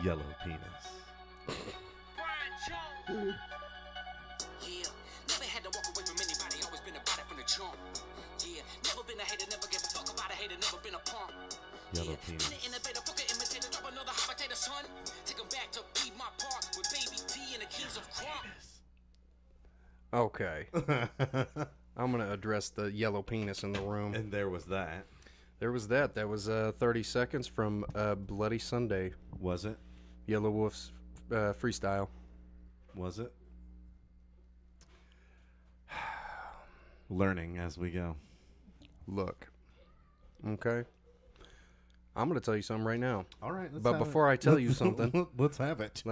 Yellow penis. Yeah, never had to walk away from anybody, always been about it from the jump. Yeah, never been a hater, never give a fuck about a hater, never been a punk. Yellow penis. Been an innovator, fuck an imitator, drop another habitator, son. Take him back to be my part with Baby T and the Kings of Crop. Okay. I'm going to address the yellow penis in the room. And there was that. There was that. That was 30 seconds from Bloody Sunday. Was it? Yellow Wolf's freestyle. Was it? Learning as we go. Look. Okay. I'm going to tell you something right now. All right. But before I tell you something. Let's have it.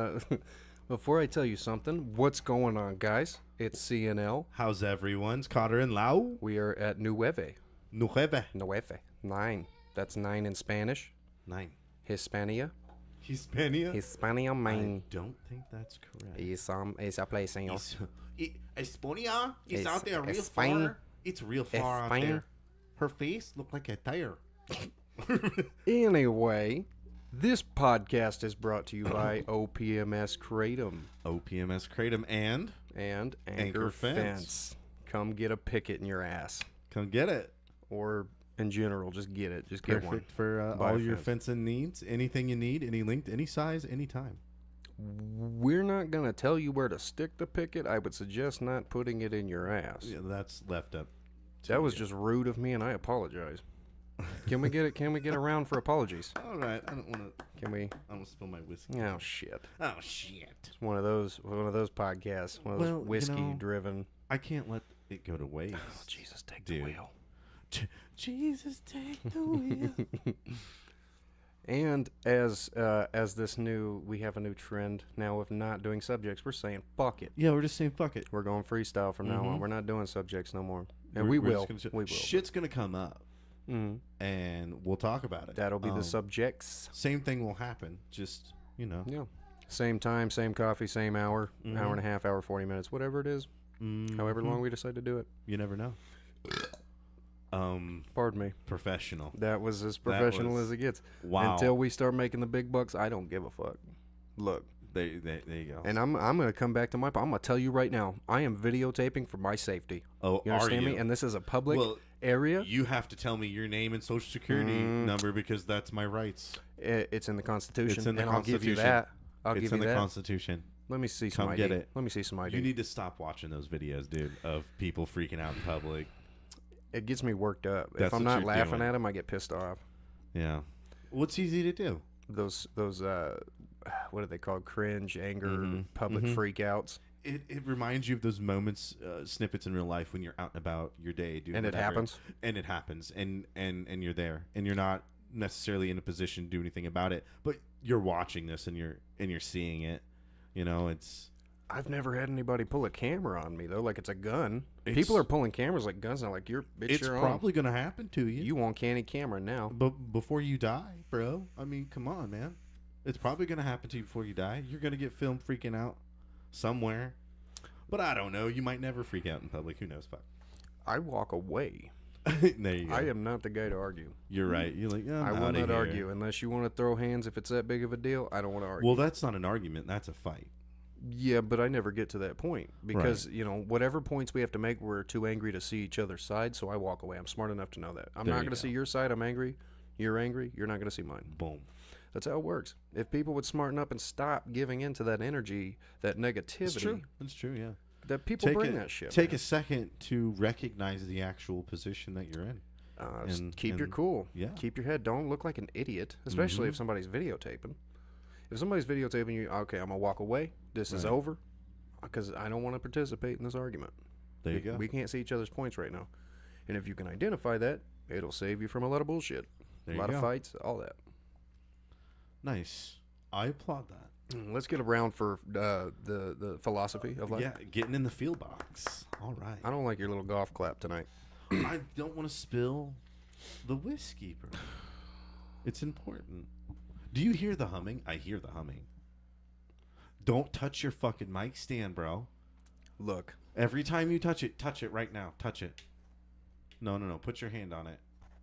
Before I tell you something, what's going on, guys? It's CNL. How's everyone's? Cotter and Lau? We are at Nueve. Nueve. 9. That's 9 in Spanish. 9. Hispania. Hispania, Main. I don't think that's correct. Esa place, señor. Estonia is out there real Spain. far. It's real far out Spain. there. Her face looked like a tire. Anyway, this podcast is brought to you by OPMS Kratom. OPMS Kratom and Anchor Fence. Fence. Come get a picket in your ass. Come get it. Or in general, just get it. Just get one. Perfect for Buy all a your fence. fencing needs. Anything you need, any length, any size, anytime. We're not going to tell you where to stick the picket. I would suggest not putting it in your ass. Yeah, that's left up. That was just rude of me, and I apologize. Can we get it? Can we get around for apologies? All right. I don't want to. Can we? I don't spill my whiskey. Oh shit! Oh shit! It's one of those podcasts. One of those whiskey-driven. I can't let it go to waste. Oh, Jesus, take the wheel. Jesus, take the wheel. And as this we have a new trend now of not doing subjects. We're saying fuck it. Yeah, we're just saying fuck it. We're going freestyle from now on. We're not doing subjects no more. And We're we will. just We will. Shit's gonna come up, and we'll talk about it. That'll be the subjects. Same thing will happen. Just Yeah. Same time, same coffee, same hour, hour and a half, hour 40 minutes, whatever it is. However long we decide to do it. You never know. Pardon me. Professional. That was as professional as it gets. Wow. Until we start making the big bucks, I don't give a fuck. Look. There you go. And I'm going to come back to I'm going to tell you right now, I am videotaping for my safety. Oh, you understand are me? you? And this is a public area. You have to tell me your name and social security number because that's my rights. It's in the Constitution. It's in the and Constitution. I'll give you that. It's in the Constitution. Let me see some Come ID. get it. Let me see some ID. You need to stop watching those videos, dude, of people freaking out in public. It gets me worked up. That's if I'm what not you're laughing doing. at them, I get pissed off. Yeah. What's easy to do? Those what are they called? Cringe, anger, public freakouts. It reminds you of those moments, snippets in real life when you're out and about your day, dude. And it happens. And it happens, and you're there, and you're not necessarily in a position to do anything about it, but you're watching this and you're seeing it. It's. I've never had anybody pull a camera on me though, like it's a gun. People are pulling cameras like guns now. Like bitch, it's you're probably going to happen to you. You want candy camera now? But before you die, bro. I mean, come on, man. It's probably going to happen to you before you die. You're going to get filmed freaking out somewhere. But I don't know. You might never freak out in public. Who knows? Fuck. I walk away. There you go. I am not the guy to argue. You're right. You're like, I will not argue unless you want to throw hands. If it's that big of a deal, I don't want to argue. Well, that's not an argument. That's a fight. Yeah, but I never get to that point because, whatever points we have to make, we're too angry to see each other's side, so I walk away. I'm smart enough to know that. I'm not going to see your side. I'm angry. You're angry. You're not going to see mine. Boom. That's how it works. If people would smarten up and stop giving into that energy, that negativity. That's true, yeah. That people bring that shit. Take a second to recognize the actual position that you're in. Keep your cool. Yeah. Keep your head. Don't look like an idiot, especially if somebody's videotaping. If somebody's videotaping you, okay, I'm going to walk away. This is over because I don't want to participate in this argument. There you go. We can't see each other's points right now. And if you can identify that, it'll save you from a lot of bullshit. A lot of fights, all that. Nice. I applaud that. Let's get around for the philosophy of life. Yeah, getting in the field box. All right. I don't like your little golf clap tonight. I don't want to spill the whiskey, bro. It's important. Do you hear the humming? I hear the humming. Don't touch your fucking mic stand, bro. Look. Every time you touch it right now. Touch it. No. Put your hand on it.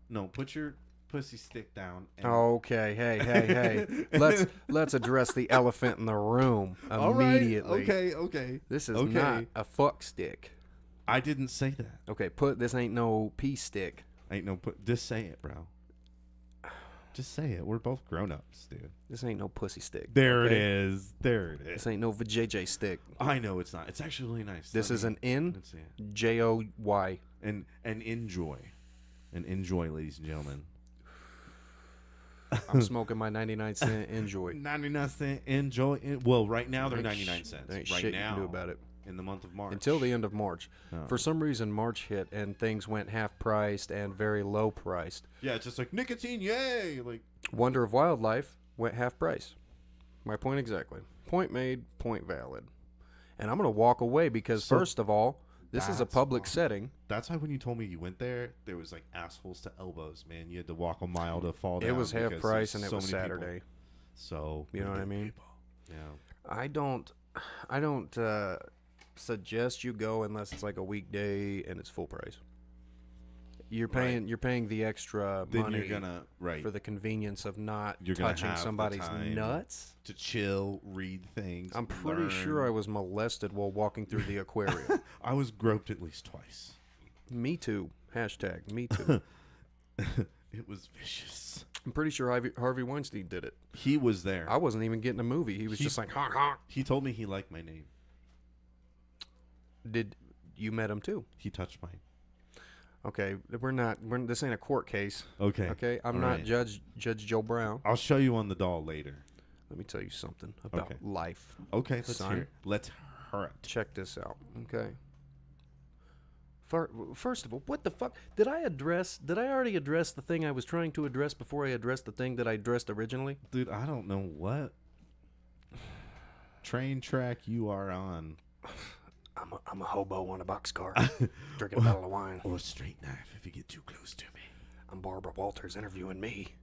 No, put your pussy stick down. And Okay, hey. Let's address the elephant in the room immediately. All right. Okay. This is not a fuck stick. I didn't say that. Okay, this ain't no pee stick. Just say it, bro. Just say it. We're both grown-ups, dude. This ain't no pussy stick. There it is. This ain't no vajayjay stick. I know it's not. It's actually really nice. This is an N-J-O-Y. And enjoy. And enjoy, ladies and gentlemen. I'm smoking my 99-cent Enjoy. 99-cent Enjoy. Well, right now they're 99 cents. There ain't Right shit now. you can do about it. In the month of March. Until the end of March. Oh. For some reason, March hit and things went half-priced and very low-priced. Yeah, it's just like, nicotine, yay! Like Wonder of Wildlife went half-price. My point exactly. Point made, point valid. And I'm going to walk away because, first of all, this is a public setting. That's why when you told me you went there was like assholes to elbows, man. You had to walk a mile to fall down. It was half price and it so was many Saturday. People. So you know what I mean? People. Yeah. I don't suggest you go unless it's like a weekday and it's full price. You're paying the extra then money you're gonna for the convenience of not you're touching have somebody's the time nuts. To chill, read things. I'm pretty sure I was molested while walking through the aquarium. I was groped at least twice. Me too. Hashtag me too. It was vicious. I'm pretty sure Harvey Weinstein did it. He was there. I wasn't even getting a movie. He was just like, honk, honk. He told me he liked my name. Did you met him too? He touched mine. Okay, this ain't a court case. Okay. Okay, I'm All not right. Judge Joe Brown. I'll show you on the doll later. Let me tell you something about life. Okay, let's son. hear it. Let's hear it. Check this out. Okay. First of all, what the fuck? Did I already address the thing I was trying to address before I addressed the thing that I addressed originally? Dude, I don't know what train track you are on. I'm a hobo on a boxcar, drinking a bottle of wine. Or a straight knife if you get too close to me. I'm Barbara Walters interviewing me.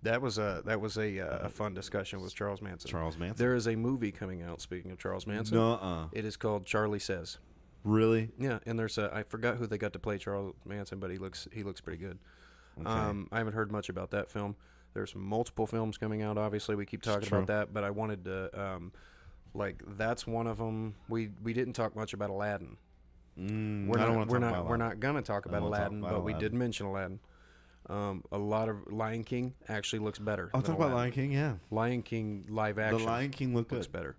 That was a fun discussion with Charles Manson. Charles Manson. There is a movie coming out. Speaking of Charles Manson, Nuh-uh. it is called Charlie Says. Really? Yeah, and there's I forgot who they got to play Charles Manson, but he looks pretty good. Okay. I haven't heard much about that film. There's multiple films coming out. Obviously, we keep talking about that, but I wanted to that's one of them. We didn't talk much about Aladdin. We're not gonna talk about Aladdin, but we did mention Aladdin. A lot of Lion King actually looks better. I'll talk about Lion King. Yeah, Lion King live action. The Lion King looks better.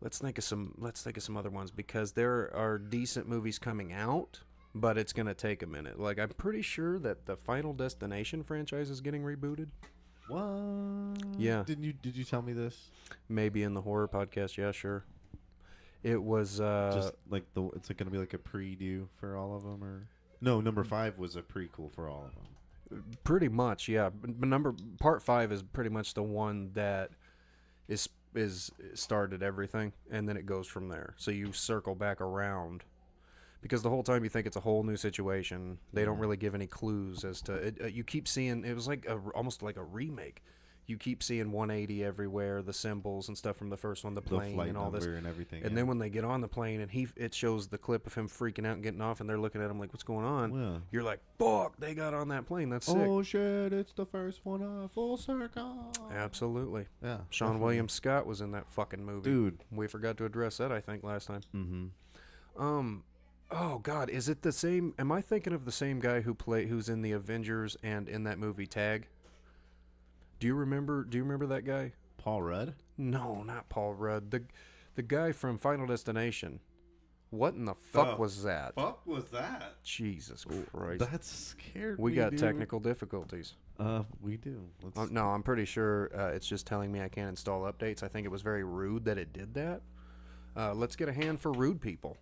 Let's think of some other ones because there are decent movies coming out, but it's gonna take a minute. Like I'm pretty sure that the Final Destination franchise is getting rebooted. What? Yeah. Did you tell me this? Maybe in the horror podcast. Yeah, sure. It was just like it's gonna be like a preview for all of them, or no? Number 5 was a prequel for all of them. Pretty much, yeah. But part 5 is pretty much the one that is started everything, and then it goes from there. So you circle back around because the whole time you think it's a whole new situation. They don't really give any clues as to it. You keep seeing it was like almost like a remake. You keep seeing 180 everywhere, the symbols and stuff from the first one, the plane and all this, and everything. And then when they get on the plane and it shows the clip of him freaking out and getting off, and they're looking at him like, "What's going on?" Yeah. You're like, "Fuck, they got on that plane. That's sick." Oh shit! It's the first one full circle. Absolutely. Yeah. Sean William Scott was in that fucking movie, dude. We forgot to address that, I think, last time. Mm-hmm. Oh God, is it the same? Am I thinking of the same guy who's in the Avengers and in that movie Tag? Do you remember that guy? Paul Rudd? No, not Paul Rudd. The guy from Final Destination. What in the fuck was that? Fuck was that? Jesus Christ. That scared me. We got technical difficulties. We do. No, I'm pretty sure it's just telling me I can't install updates. I think it was very rude that it did that. Let's get a hand for rude people.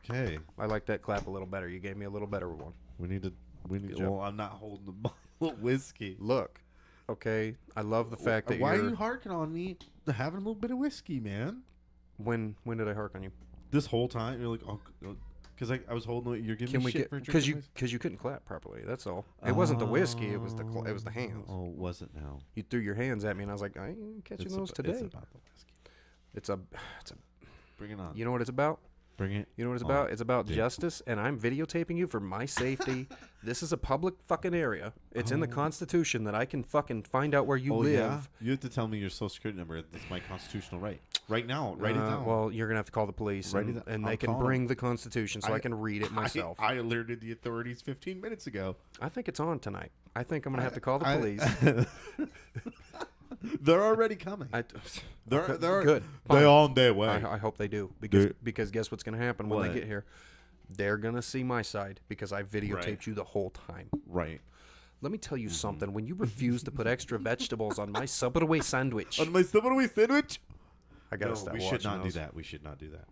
Okay. I like that clap a little better. You gave me a little better one. We need. Well, I'm not holding the bottle of whiskey. Look. Okay, I love the fact that Why are you harking on me to having a little bit of whiskey, man? When did I hark on you? This whole time you're like, oh, because I was holding it. You're giving me shit for drinking because you couldn't clap properly. That's all. It wasn't the whiskey. It was the hands. Oh, was it now? You threw your hands at me, and I was like, I ain't catching those today. It's about the whiskey. It's a. Bring it on. You know what it's about? Bring it. You know what it's on, about? It's about dude. justice, and I'm videotaping you for my safety. This is a public fucking area. It's in the Constitution that I can fucking find out where you live. Yeah? You have to tell me your social security number. That's my constitutional right. Right now. Write it down. Well, you're going to have to call the police, Write and, it down. and I'll they can call bring them. the Constitution so I can read it myself. I alerted the authorities 15 minutes ago. I think it's on tonight. I think I'm going to have to call the police. They're already coming. They're good. They're on their way. I hope they do, because guess what's going to happen when What? they get here? They're going to see my side because I videotaped Right. you the whole time. Right. Let me tell you something. When you refuse to put extra vegetables on my Subway sandwich, On my Subway sandwich. I got to No, stop we watching should not those. do that. We should not do that.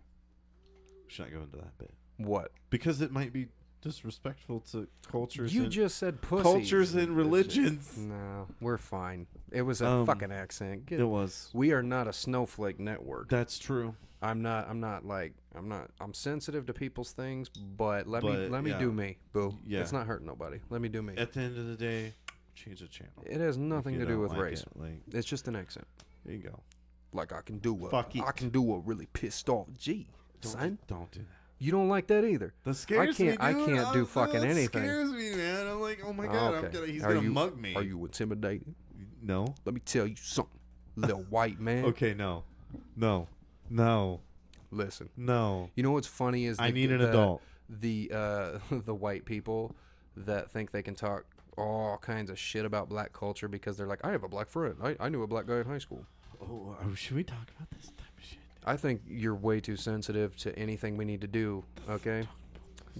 We should not go into that bit What? because it might be disrespectful to cultures. You and just said pussy. cultures and religions. No, we're fine. It was a fucking accent. It was. We are not a snowflake network. That's true. I'm sensitive to people's things, but let me yeah. do me, boo. Yeah. It's not hurting nobody. Let me do me. At the end of the day, change the channel. It has nothing If to you do don't with like race. it, like, It's just an accent. there you go. Like I can do Fuck it. I can do a really pissed off G, son. Don't do that. You don't like that either. That scares me, dude. I can't do fucking that anything. scares me, man. I'm like, oh my Oh, god, okay. he's Are gonna you- mug me. Are you intimidated? No. Let me tell you something, little white man. Okay, no. Listen. No. You know what's funny is I need an adult. The the white people that think they can talk all kinds of shit about black culture because they're like, I have a black friend. I knew a black guy in high school. Oh, should we talk about this type of shit? I think you're way too sensitive to anything we need to do. Okay,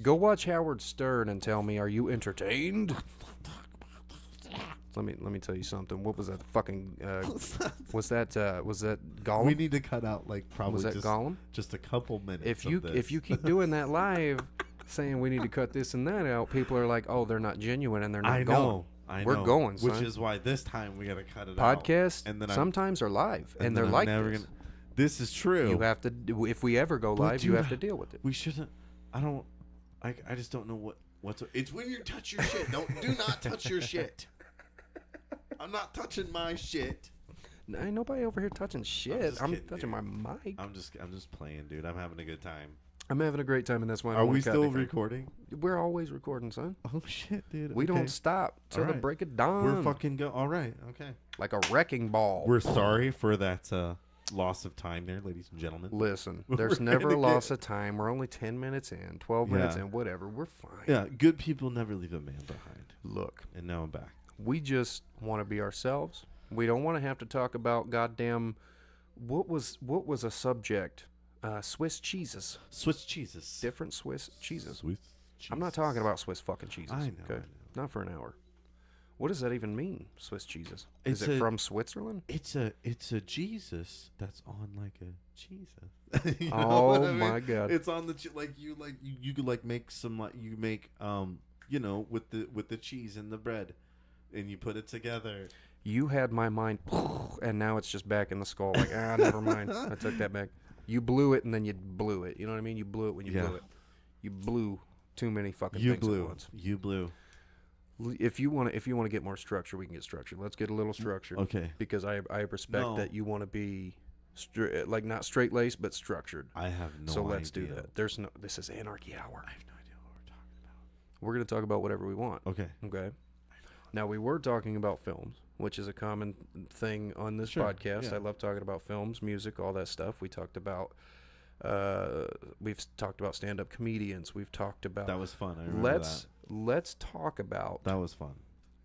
go watch Howard Stern and tell me, are you entertained? Let me tell you something. What was that fucking? Was that Gollum? We need to cut out like probably Was that Gollum? just a couple minutes. If of this. you keep doing that live, saying we need to cut this and that out, people are like, oh, they're not genuine and they're not I going. know. We're going, son. Which is why this time we gotta cut it out. Podcasts And then sometimes are live, and they're I'm like never this. gonna. This is true. You have to. If we ever go But live, you dude, have to deal with it. We shouldn't. I just don't know what's. It's when you touch your shit. Do not touch your shit. I'm not touching my shit. Ain't nobody over here touching shit. just I'm kidding, touching dude. my mic. I'm just playing, dude. I'm having a good time. I'm having a great time, and that's why I Are don't we wanna cut still anything. recording? We're always recording, son. Oh shit, dude. We Okay. don't stop till the right. break of dawn. We're fucking go. All right. Okay. like a wrecking ball. We're sorry for that loss of time there, ladies and gentlemen. Listen, We're there's never a gonna loss of time. We're only 10 minutes in, 12 minutes Yeah. in, whatever. We're fine. Yeah, good people never leave a man behind. Look, And now I'm back. we just want to be ourselves. We don't want to have to talk about goddamn what was a subject? Swiss cheeses. Swiss cheeses. Different Swiss cheeses. Swiss I'm not talking about Swiss fucking cheeses. I know, Okay? I know. Not for an hour. What does that even mean, Swiss cheeses? It's Is it a- from Switzerland? It's a Jesus that's on like a Jesus. You know Oh what I mean? my God. It's on the you could like make some like you make with the cheese and the bread, and you put it together. You had my mind, and now it's just back in the skull. Like, never mind. I took that back. You blew it, and then you blew it. You know what I mean? You blew it when you Yeah. blew it. You blew too many fucking You things at blew. once. You blew. If you want to get more structure, we can get structured. Let's get a little structured. Okay. Because I respect No. that you want to be like not straight laced but structured. I have no. So let's do idea. that. This is anarchy hour. I have no idea what we're talking about. We're gonna talk about whatever we want. Okay. Okay. Now we were talking about films, which is a common thing on this Sure, podcast. yeah. I love talking about films, music, all that stuff. We talked about stand-up comedians. We've talked about That was fun. I remember let's talk about that was fun.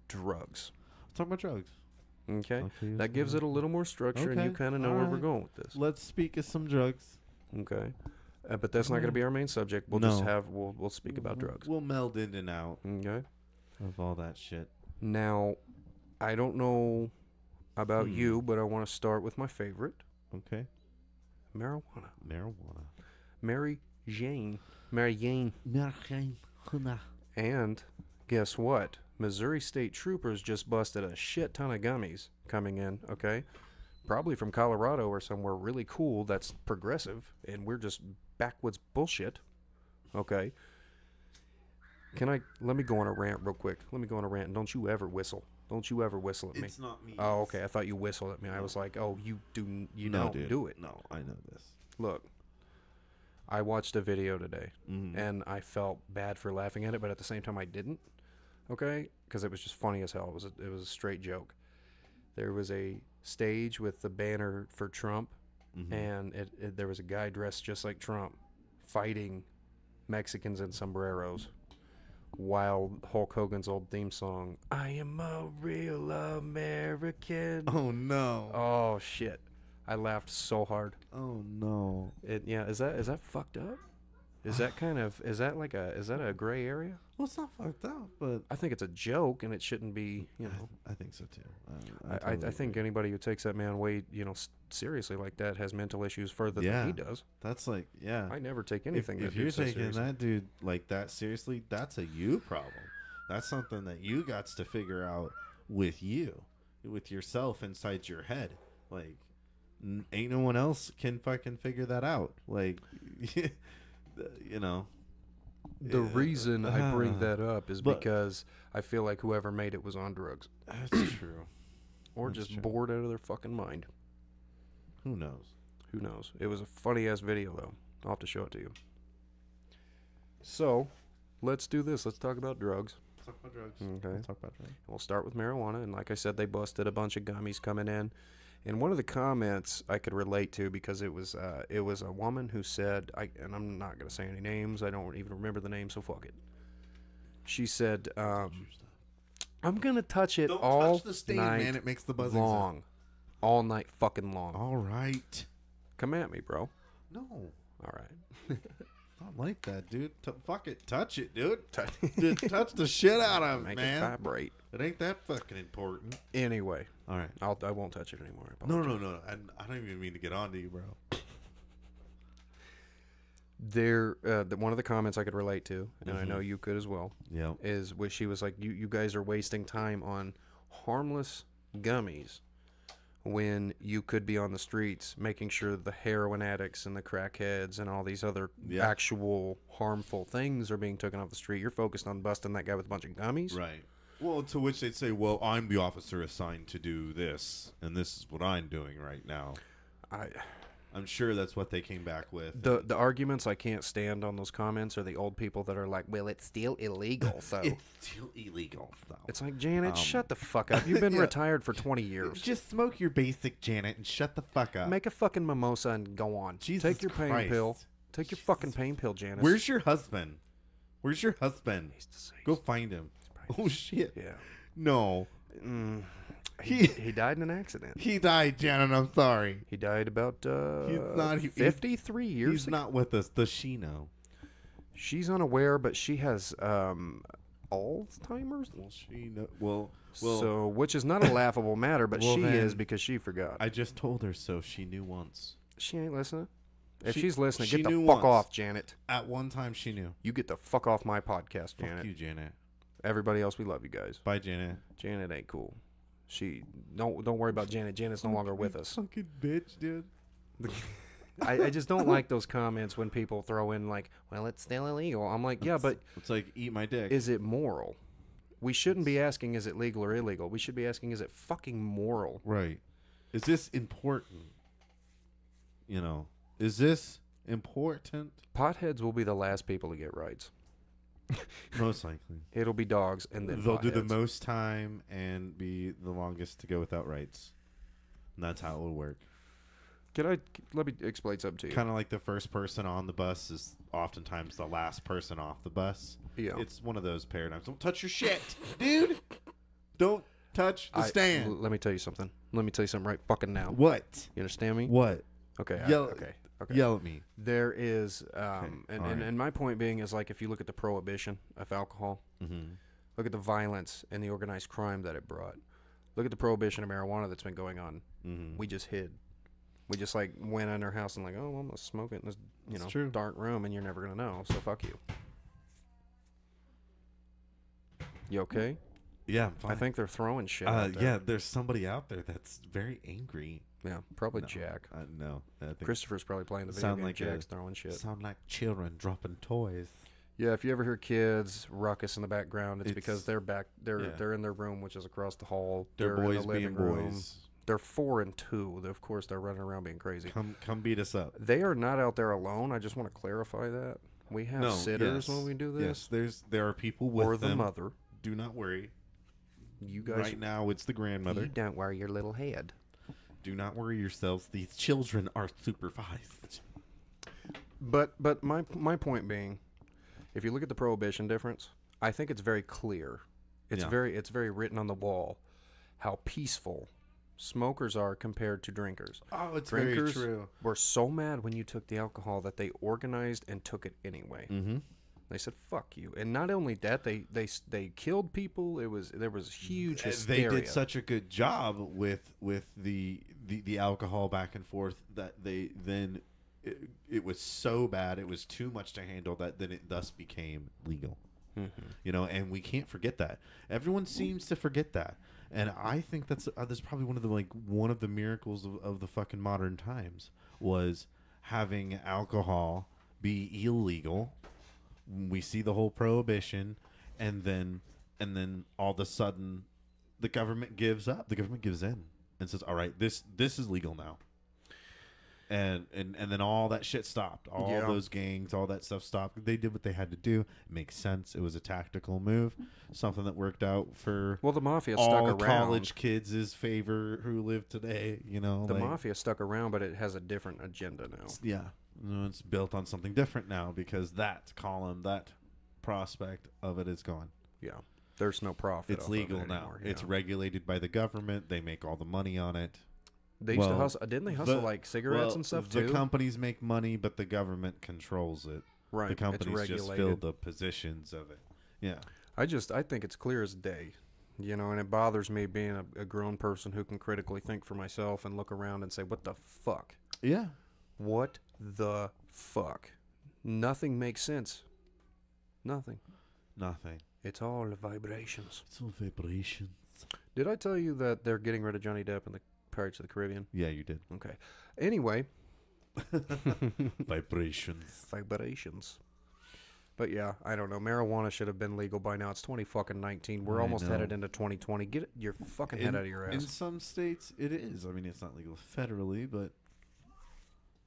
drugs. Let's talk about drugs. Okay, Okay, that gives it a little more structure, and you Okay, kind of know where we're alright. going with this. Let's speak of some drugs. Okay, but that's not going to be our main subject. We'll just No. have we'll speak about drugs. We'll meld in and out Okay. of all that shit. Now, I don't know about you, but I want to start with my favorite, Okay. marijuana. Marijuana. Mary Jane. And guess what? Missouri State Troopers just busted a shit ton of gummies coming in, okay? Probably from Colorado or somewhere really cool that's progressive, and we're just backwoods bullshit, okay? Let me go on a rant real quick. Let me go on a rant, and don't you ever whistle. Don't you ever whistle at me. It's not me. Oh, okay. I thought you whistled at me. I was like, oh, you No, don't dude. do it. No, I know this. Look, I watched a video today, Mm-hmm. and I felt bad for laughing at it, but at the same time I didn't. Okay, because it was just funny as hell. It was a straight joke. There was a stage with the banner for Trump, Mm-hmm. and there was a guy dressed just like Trump fighting Mexicans in sombreros while Hulk Hogan's old theme song, I am a real American. Oh no. Oh shit. I laughed so hard. Oh no. Is that fucked up? Is that a gray area? Well, it's not fucked up, but I think it's a joke and it shouldn't be, you know. I think so too. I think anybody who takes that man way, seriously like that has mental issues further Yeah. than he does. That's like, yeah. I never take anything If that you're dude says taking seriously. that dude like that seriously, that's a you problem. That's something that you got to figure out with yourself inside your head. Like, ain't no one else can fucking figure that out. Like, you know. The reason I bring that up is But- because I feel like whoever made it was on drugs That's true. or That's just true. bored out of their fucking mind. Who knows? Who knows? It was a funny ass video though. I'll have to show it to you. So, let's do this. Let's talk about drugs. Let's talk about drugs. Okay. Let's talk about drugs. We'll start with marijuana, and like I said, they busted a bunch of gummies coming in. And one of the comments I could relate to because it was a woman who said, and I'm not gonna say any names. I don't even remember the name, so fuck it. She said, "I'm gonna touch it Don't all touch the stain, night man. It makes the buzzing long, all night fucking long. All right. Come at me, bro. No, All right." not like that, dude. Fuck it. Touch it, dude. Just touch the shit out of it, Make man. it vibrate. It ain't that fucking important. Anyway, All right. I won't touch it anymore. I No, apologize. no, no. I don't even mean to get on to you, bro. One of the comments I could relate to, and I Mm-hmm. know you could as well, Yeah. is where she was like, you guys are wasting time on harmless gummies when you could be on the streets making sure the heroin addicts and the crackheads and all these other Yeah. actual harmful things are being taken off the street. You're focused on busting that guy with a bunch of gummies. Right. Well, to which they'd say, well, I'm the officer assigned to do this, and this is what I'm doing right now. I'm sure that's what they came back with. The arguments I can't stand on those comments are the old people that are like, well, it's still illegal, so It's still illegal, though. it's like, Janet, shut the fuck up. You've been Yeah. retired for 20 years. Just smoke your basic, Janet, and shut the fuck up. Make a fucking mimosa and go on. Jesus Take your pain Christ. pill. Take your fucking pain pill, Janice. Where's your husband? Where's your husband? He's deceased. Go find him. Oh, shit. Yeah. No. He died in an accident. He died, Janet. I'm sorry. He died about not- 53 years He's ago. not with us. Does she know? She's unaware, but she has Alzheimer's. Well, she know. Well, So, which is not a laughable matter, but Well, she then- is because she forgot. I just told her so. She knew once. She ain't listening. If She- she's listening, she get the knew fuck once. off, Janet. At one time, she knew. You get the fuck off my podcast, Fuck Janet. you, Janet. Everybody else, we love you guys. Bye, Janet. Janet ain't cool. She don't worry about Janet. Janet's no longer with us. Fucking bitch, dude. I just don't like those comments when people throw in like, well, it's still illegal. I'm like, yeah, but It's like, eat my dick. is it moral? We shouldn't be asking, is it legal or illegal? We should be asking, is it fucking moral? Right. Is this important? You know, is this important? Potheads will be the last people to get rights. Most likely. It'll be dogs, and then They'll do the potheads. most time and be the longest to go without rights. And that's how it will work. Let me explain something to you. Kind of like the first person on the bus is oftentimes the last person off the bus. Yeah. It's one of those paradigms. Don't touch your shit, dude. Don't touch the stand. Let me tell you something. Let me tell you something right fucking now. What? You understand me? What? Okay. Yell- Okay. Yell at me. There is, alright. and my point being is like if you look at the prohibition of alcohol, Mm-hmm. look at the violence and the organized crime that it brought. Look at the prohibition of marijuana that's been going on. Mm-hmm. We just hid. We just like went in our house and like, oh, well, I'm gonna smoke it in this, It's true. dark room, and you're never gonna know. So fuck you. You okay? Yeah, I'm fine. I think they're throwing shit. out there. yeah, there's somebody out there that's very angry. Yeah, probably No, Jack. No, I think Christopher's probably playing the video sound game. like Jack's a- throwing shit. sound like children dropping toys. Yeah, if you ever hear kids ruckus in the background, it's because It's- they're yeah. they're in their room, which is across the hall. They're in boys the living being room. boys. They're 4 and 2. Of course, they're running around being crazy. Come beat us up. They are not out there alone. I just want to clarify that. We have sitters when we do this. Yes, there are people with or the them. mother. Do not worry. You guys. Right now, it's the grandmother. You don't worry your little head. Do not worry yourselves. These children are supervised. But my point being, if you look at the prohibition difference, I think it's very clear. It's very written on the wall how peaceful smokers are compared to drinkers. Oh, it's drinkers very true. Were so mad when you took the alcohol that they organized and took it anyway. Mm-hmm. They said "fuck you," and not only that, they killed people. There was huge hysteria. They did such a good job with the alcohol back and forth that they then it was so bad, it was too much to handle, that then it thus became legal. Mm-hmm. You know, and we can't forget that. Everyone seems to forget that, and I think that's probably one of the miracles of the fucking modern times was having alcohol be illegal. We see the whole prohibition, and then all of a sudden, the government gives up. The government gives in and says, "All right, this is legal now." And then all that shit stopped. All those gangs, all that stuff stopped. They did what they had to do. It makes sense. It was a tactical move, something that worked out for the mafia all stuck around. College kids' favor who live today. You know, the mafia stuck around, but it has a different agenda now. Yeah. It's built on something different now because that column, that prospect of it is gone. Yeah. There's no profit. It's legal now. Yeah. It's regulated by the government. They make all the money on it. They used to hustle. Didn't they hustle like cigarettes and stuff too? The companies make money, but the government controls it. Right. The companies just fill the positions of it. Yeah. I think it's clear as day. You know, and it bothers me being a grown person who can critically think for myself and look around and say, what the fuck? Yeah. What the fuck? Nothing makes sense. Nothing. It's all vibrations. It's all vibrations. Did I tell you that they're getting rid of Johnny Depp in the Pirates of the Caribbean? Yeah, you did. Okay. Anyway. Vibrations. But yeah, I don't know. Marijuana should have been legal by now. It's 2019. We're almost headed into 2020. Get your fucking head out of your ass. In some states, it is. I mean, it's not legal federally, but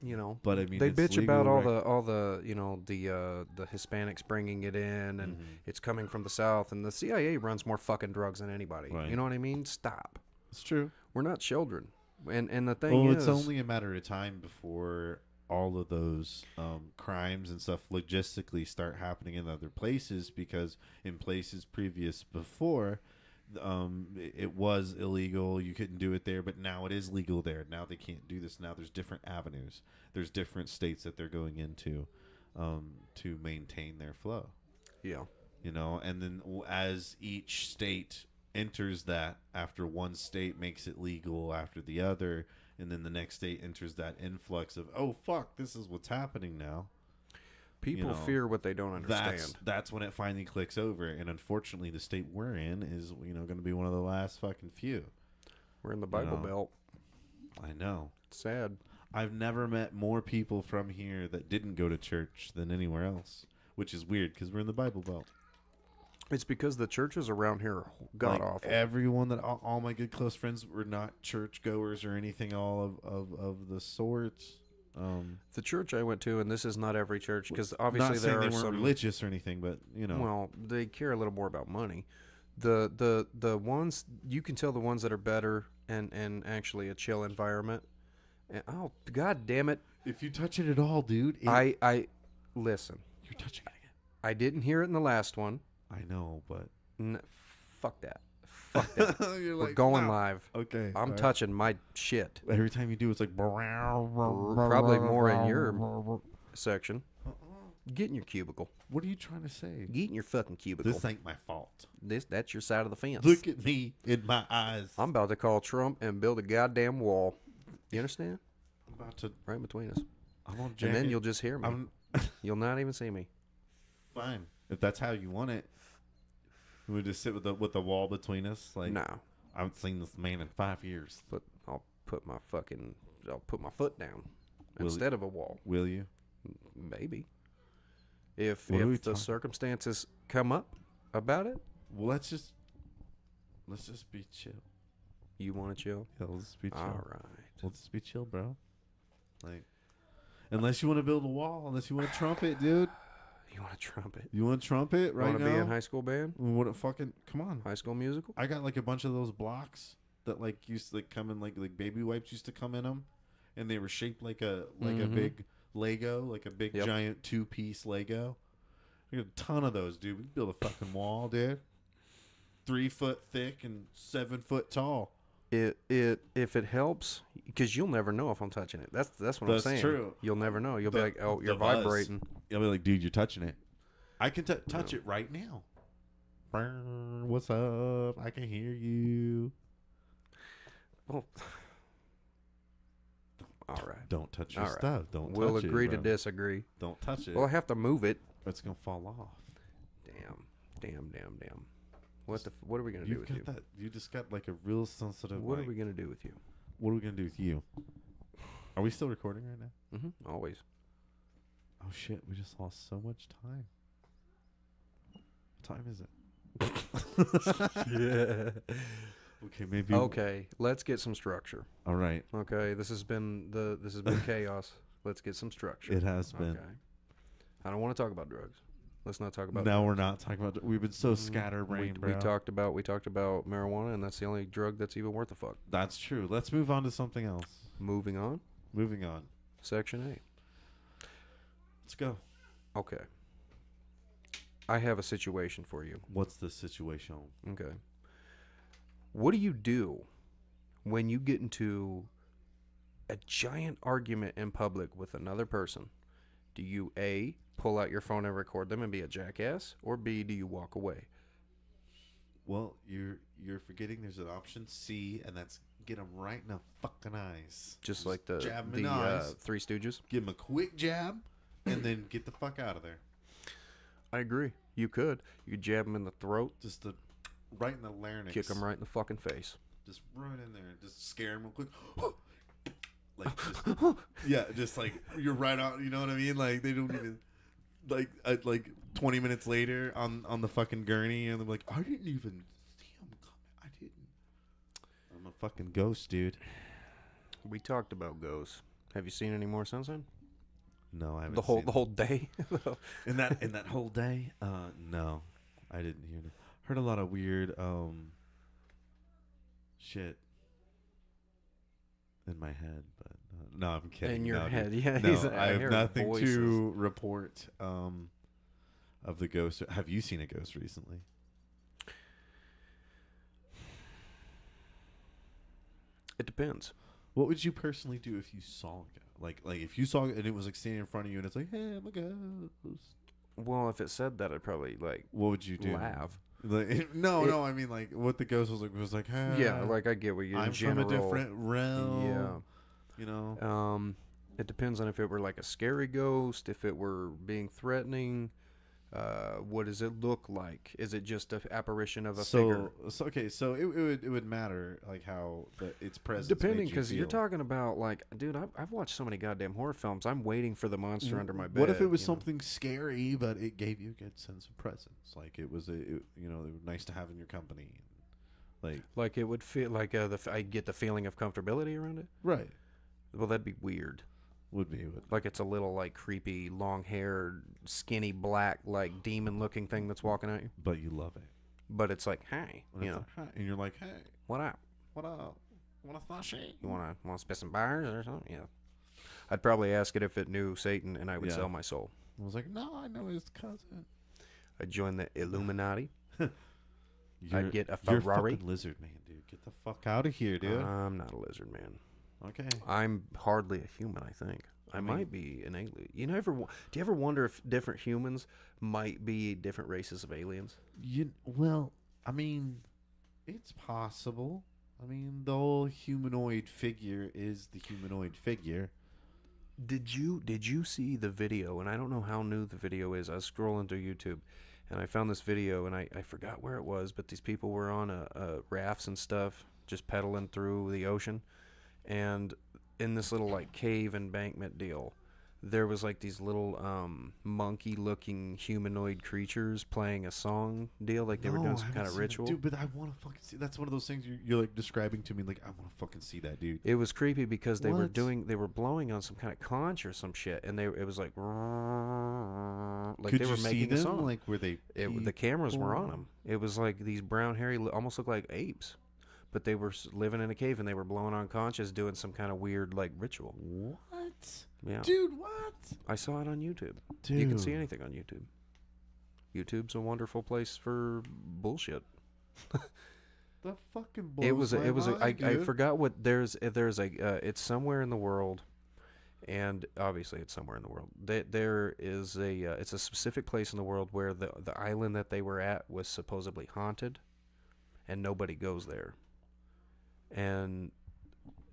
you know. But I mean, they bitch about all the you know the Hispanics bringing it in, and it's coming from the South, and the CIA runs more fucking drugs than anybody. Right. You know what I mean? Stop. It's true. We're not children, and the thing is, it's only a matter of time before all of those crimes and stuff logistically start happening in other places, because in places previous before it was illegal, you couldn't do it there, but now it is legal there. Now they can't do this. Now there's different avenues, there's different states that they're going into to maintain their flow. Yeah. You know, and then as each state enters that, after one state makes it legal after the other, and then the next state enters that influx of, oh fuck, this is what's happening now. People fear what they don't understand. That's when it finally clicks over, and unfortunately the state we're in is going to be one of the last fucking few. We're in the Bible Belt. I know. It's sad. I've never met more people from here that didn't go to church than anywhere else, which is weird because we're in the Bible Belt. It's because the churches around here are god-awful. Everyone that all my good close friends were not church goers or anything of the sorts. The church I went to, and this is not every church, because obviously not there saying are they weren't some religious or anything, but well, they care a little more about money. The ones you can tell, the ones that are better and actually a chill environment. And, oh god damn it! If you touch it at all, dude, I listen. You're touching it again. I didn't hear it in the last one. I know, but fuck that. Fuck that. We're going live. Okay. I'm touching my shit. Every time you do, it's like probably more in your section. Get in your cubicle. What are you trying to say? Get in your fucking cubicle. This ain't my fault. That's your side of the fence. Look at me in my eyes. I'm about to call Trump and build a goddamn wall. You understand? I'm about to right between us. I'm on and then you'll just hear me. You'll not even see me. Fine, if that's how you want it. We just sit with the wall between us. Like, no, I haven't seen this man in 5 years. But I'll put my foot down instead of a wall. Will you? Maybe. If the circumstances come up about it. Well, let's just be chill. You want to chill? Yeah, let's be chill. All right. Let's just be chill, bro. Like, unless you want to build a wall, unless you want a trumpet, dude. You want a trumpet? You want a trumpet right now? Want to be in high school band? What a fucking come on! High School Musical? I got like a bunch of those blocks that like used to like come in like baby wipes used to come in them, and they were shaped like a big Lego, like a big giant 2-piece Lego. I got a ton of those, dude. We could build a fucking wall, dude. 3 foot thick and 7 foot tall. If it helps, because you'll never know if I'm touching it. That's what I'm saying. That's true. You'll never know. You'll be like, oh, you're buzz. vibrating. You'll be like, dude, you're touching it. I can touch it right now. What's up? I can hear you. Well, all right. Don't touch your All right. stuff. Don't. We'll touch agree it, to bro. disagree. Don't touch it. Well, I have to move it. It's gonna fall off. Damn. What are we gonna do with you? You just got like a real sensitive. What are mic. we gonna do with you? What are we gonna do with you? Are we still recording right now? Mm-hmm. Always. Oh shit! We just lost so much time. What time is it? Yeah. Okay, maybe. Okay, let's get some structure. All right. Okay, this has been chaos. Let's get some structure. It has been. Okay. I don't want to talk about drugs. Let's not talk about. Now drugs. we're not talking about. We've been so scatterbrained, bro. We talked about marijuana, and that's the only drug that's even worth a fuck. That's true. Let's move on to something else. Moving on. Section 8. Let's go. Okay. I have a situation for you. What's the situation? Okay. What do you do when you get into a giant argument in public with another person? Do you A, pull out your phone and record them and be a jackass, or B, do you walk away? Well, you're forgetting there's an option C, and that's get them right in the fucking eyes. Just like the eyes. Three Stooges? Give them a quick jab, and then get the fuck out of there. I agree. You could. You could jab them in the throat. Just right in the larynx. Kick them right in the fucking face. Just right in there. Just scare them real quick. Like, just, yeah, just like you're right on. You know what I mean? Like they don't even like 20 minutes later on the fucking gurney, and they're like, I didn't even see him coming. I didn't. I'm a fucking ghost, dude. We talked about ghosts. Have you seen any more since then? No, I haven't. The whole day. in that whole day? No, I didn't hear it. Heard a lot of weird shit in my head, but no, I'm kidding. In your head, dude. yeah. No, I have hear nothing voices. to report of the ghost. Have you seen a ghost recently? It depends. What would you personally do if you saw a ghost? Like if you saw it and it was like standing in front of you and it's like, hey, I'm a ghost. Well, if it said that, I'd probably what would you do? Laugh. Like, no, I mean like what the ghost was like, hey, yeah, like I get what you're. I'm from a different realm. Yeah, you know. It depends on if it were like a scary ghost, if it were being threatening. What does it look like? Is it just an apparition of a figure? So it would matter like how its presence. Depending, because you're talking about like, dude, I've watched so many goddamn horror films. I'm waiting for the monster under my bed. What if it was something scary, but it gave you a good sense of presence? Like it was it was nice to have in your company. Like it would feel like I get the feeling of comfortability around it. Right. Well, that'd be weird. Would be like it's a little like creepy, long-haired, skinny, black, like demon-looking thing that's walking at you. But you love it. But it's like, hey, like, hi. And you're like, hey, what up? What up? Want a slushy? You want to spit some bars or something? Yeah. I'd probably ask it if it knew Satan, and I would sell my soul. I was like, no, I know his cousin. I'd join the Illuminati. I'd get a You're a Ferrari. fucking lizard man, dude. Get the fuck out of here, dude. I'm not a lizard man. Okay. I'm hardly a human, I think. I might be an alien. Do you ever wonder if different humans might be different races of aliens? Well, I mean, it's possible. I mean, the whole humanoid figure is the humanoid figure. Did you see the video? And I don't know how new the video is. I was scrolling through YouTube, and I found this video, and I forgot where it was, but these people were on rafts and stuff, just pedaling through the ocean. And in this little like cave embankment deal, there was like these little monkey-looking humanoid creatures playing a song deal, like they were doing some kind of ritual. Dude, but I want to fucking see. That's one of those things you're like describing to me. Like, I want to fucking see that, dude. It was creepy because they were What? blowing on some kind of conch or some shit, and it was like Could they you were see making them? a song. Like, were they? The cameras were on people? them. It was like these brown, hairy, almost looked like apes, but they were living in a cave and they were blowing on conches, doing some kind of weird like ritual. What? Yeah, Dude, what? I saw it on YouTube. Dude. You can see anything on YouTube. YouTube's a wonderful place for bullshit. The fucking blows It was I dude. forgot what there's a it's somewhere in the world, and obviously it's somewhere in the world. There is a it's a specific place in the world where the island that they were at was supposedly haunted, and nobody goes there. And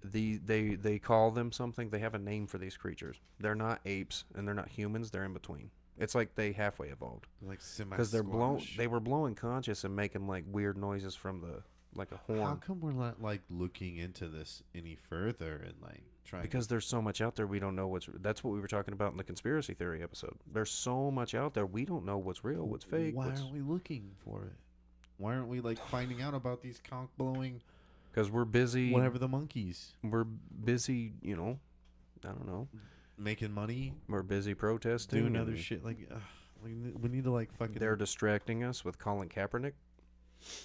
they call them something. They have a name for these creatures. They're not apes and they're not humans. They're in between. It's like they halfway evolved Like because they were blowing conscious and making like weird noises from the like a horn. How come we're not like looking into this any further and like trying? Because there's so much out there we don't know what's. That's what we were talking about in the conspiracy theory episode. There's so much out there we don't know what's real, what's fake. Why aren't we looking for it? Why aren't we like finding out about these conch blowing? Because we're busy. Whatever the monkeys We're busy. You know, I don't know. making money, We're busy protesting. doing other and shit. Like we need to like fucking. They're distracting us with Colin Kaepernick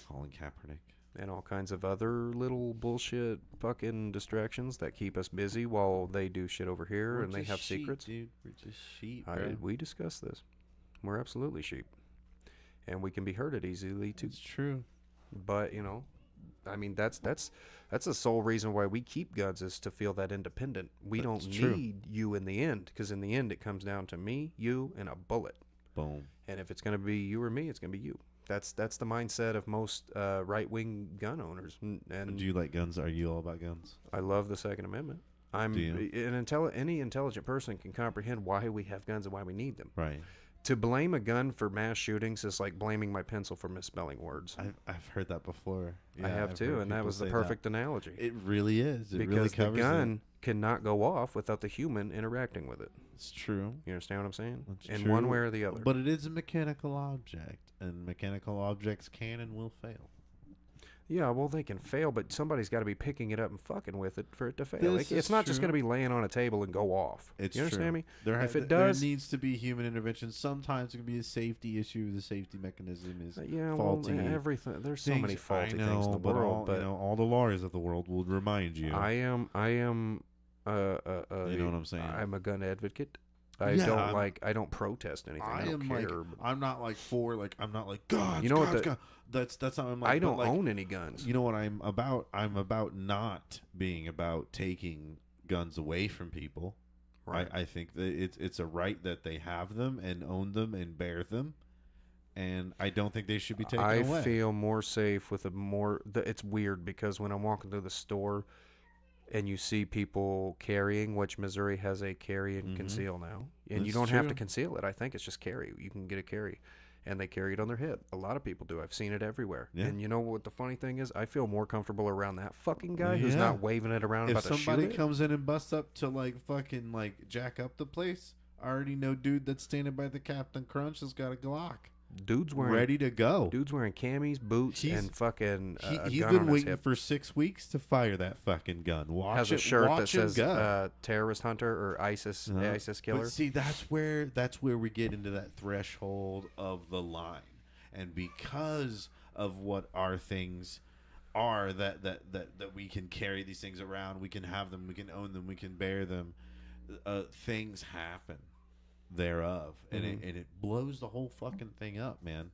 Colin Kaepernick. and all kinds of other little bullshit fucking distractions that keep us busy while they do shit over here and they just have sheep, secrets. dude. We're just sheep, bro. We discussed this. We're absolutely sheep, and we can be hurted easily too. It's true. But you know, I mean, that's the sole reason why we keep guns is to feel that independent. We That's don't true. need you in the end, because in the end it comes down to me, you, and a bullet. Boom. And if it's gonna be you or me, it's gonna be you. That's the mindset of most right-wing gun owners. And Do you like guns? Are you all about guns? I love the Second Amendment. Do you? Any intelligent person can comprehend why we have guns and why we need them. Right. To blame a gun for mass shootings is like blaming my pencil for misspelling words. I've heard that before. I have I've too, heard and that people was the say perfect analogy. It really is. It really Because the covers gun cannot go off without the human interacting with it. It's true. You understand what I'm saying? That's In true. one way or the other. But it is a mechanical object, and mechanical objects can and will fail. Yeah, well, they can fail, but somebody's got to be picking it up and fucking with it for it to fail. This It's is not just true. going to be laying on a table and go off. It's you understand true. me? If it does- there needs to be human intervention. Sometimes it can be a safety issue. The safety mechanism is Yeah, faulty. well, everything. There's so many things. faulty I things know, in the but world, all, but all the lawyers of the world will remind you. I am. You know what I'm saying? I'm a gun advocate. I Yeah, I don't protest anything. I don't am care. like I'm not like for like I'm not like God. You know what That's not. I'm like, I don't but, like, own any guns. You know what I'm about? I'm about not being about taking guns away from people. Right. I think that it's a right that they have them and own them and bear them, and I don't think they should be taken I away. feel more safe with it's weird because when I'm walking through the store and you see people carrying, which Missouri has a carry and conceal now, and you That's don't have to true. conceal it. I think it's just carry. You can get a carry, and they carry it on their hip. A lot of people do. I've seen it everywhere. Yeah. And you know what the funny thing is? I feel more comfortable around that fucking guy who's Yeah. not waving it around If about to shoot somebody it. comes in and busts up to like fucking like jack up the place, I already know dude that's standing by the Captain Crunch has got a Glock Dude's wearing ready to go. Dude's wearing camis, boots, He's- and fucking a He's gun been on his waiting hip. for 6 weeks to fire that fucking gun. Has a shirt that watch him says go. terrorist hunter or ISIS ISIS killer. But see, that's where we get into that threshold of the line, and because of what our things are, that we can carry these things around, we can have them, we can own them, we can bear them. Things happen thereof, and it blows the whole fucking thing up, man.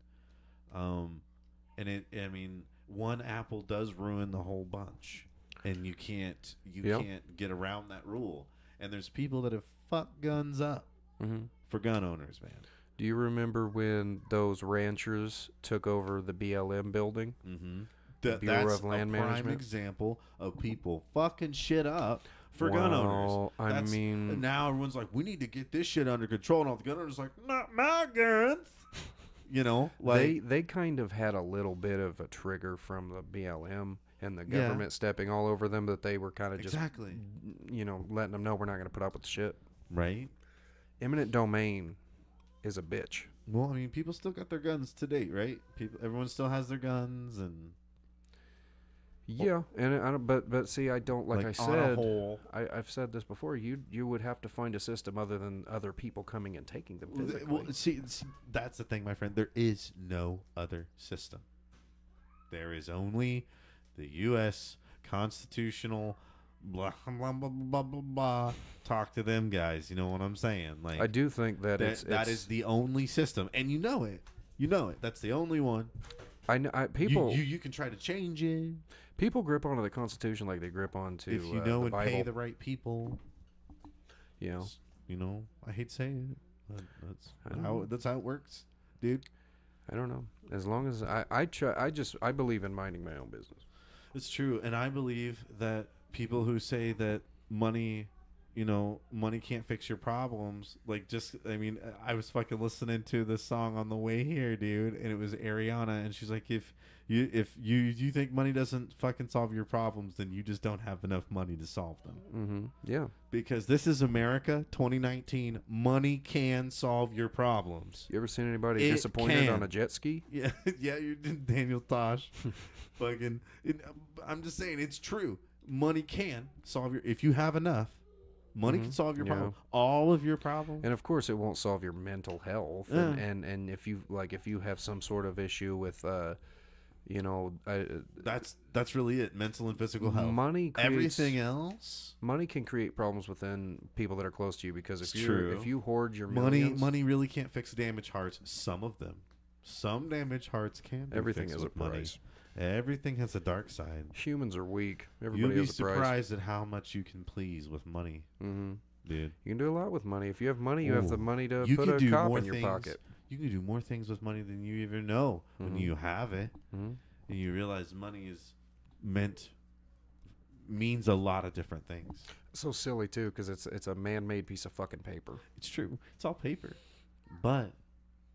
I mean, one apple does ruin the whole bunch, and you can't get around that rule. And there's people that have fucked guns up for gun owners, man. Do you remember when those ranchers took over the BLM building? Mm-hmm. Bureau That's of Land a prime Management? example of people fucking shit up for gun owners. Well, I mean- now everyone's like, we need to get this shit under control, and all the gun owners are like, not my guns. You know, like They kind of had a little bit of a trigger from the BLM and the government stepping all over them, that they were kind of just, exactly letting them know we're not going to put up with the shit. right. eminent domain is a bitch. Well, I mean, people still got their guns to date, right? Everyone still has their guns, and Yeah, and I don't, but see, I don't like I on a said. whole. I've said this before. You would have to find a system other than other people coming and taking them physically. Well, see, that's the thing, my friend. There is no other system. There is only the U.S. constitutional. Blah blah blah blah blah blah. Talk to them guys. You know what I'm saying? Like I do think that that is the only system, and you know it. You know it. That's the only one. I know people. You can try to change it. People grip onto the Constitution like they grip onto If you know the and Bible. pay the right people. You know. You know, I hate saying it. But that's how it works, dude. I don't know. As long as I believe in minding my own business. It's true, and I believe that people who say that money can't fix your problems, I mean, I was fucking listening to this song on the way here, dude, and it was Ariana, and she's like, if you think money doesn't fucking solve your problems, then you just don't have enough money to solve them. Mm-hmm. Yeah. Because this is America, 2019. Money can solve your problems. You ever seen anybody disappointed on a jet ski? Yeah, yeah, you're Daniel Tosh. I'm just saying, it's true. Money can solve if you have enough. Money can solve your problem. All of your problems. And of course, it won't solve your mental health. Yeah. And if you have some sort of issue with, that's really it. Mental and physical health. Everything else. Money can create problems within people that are close to you because if you hoard your money really can't fix damaged hearts. Some of them. Some damaged hearts can. Everything has a price. Everything has a dark side. Humans are weak. Everybody You'll be has a price. surprised at how much you can please with money, dude. You can do a lot with money. If you have money, you have the money to put a cop in your pocket. You can do more things with money than you even know when you have it, and you realize money means a lot of different things. So silly too, because it's a man-made piece of fucking paper. It's true. It's all paper, but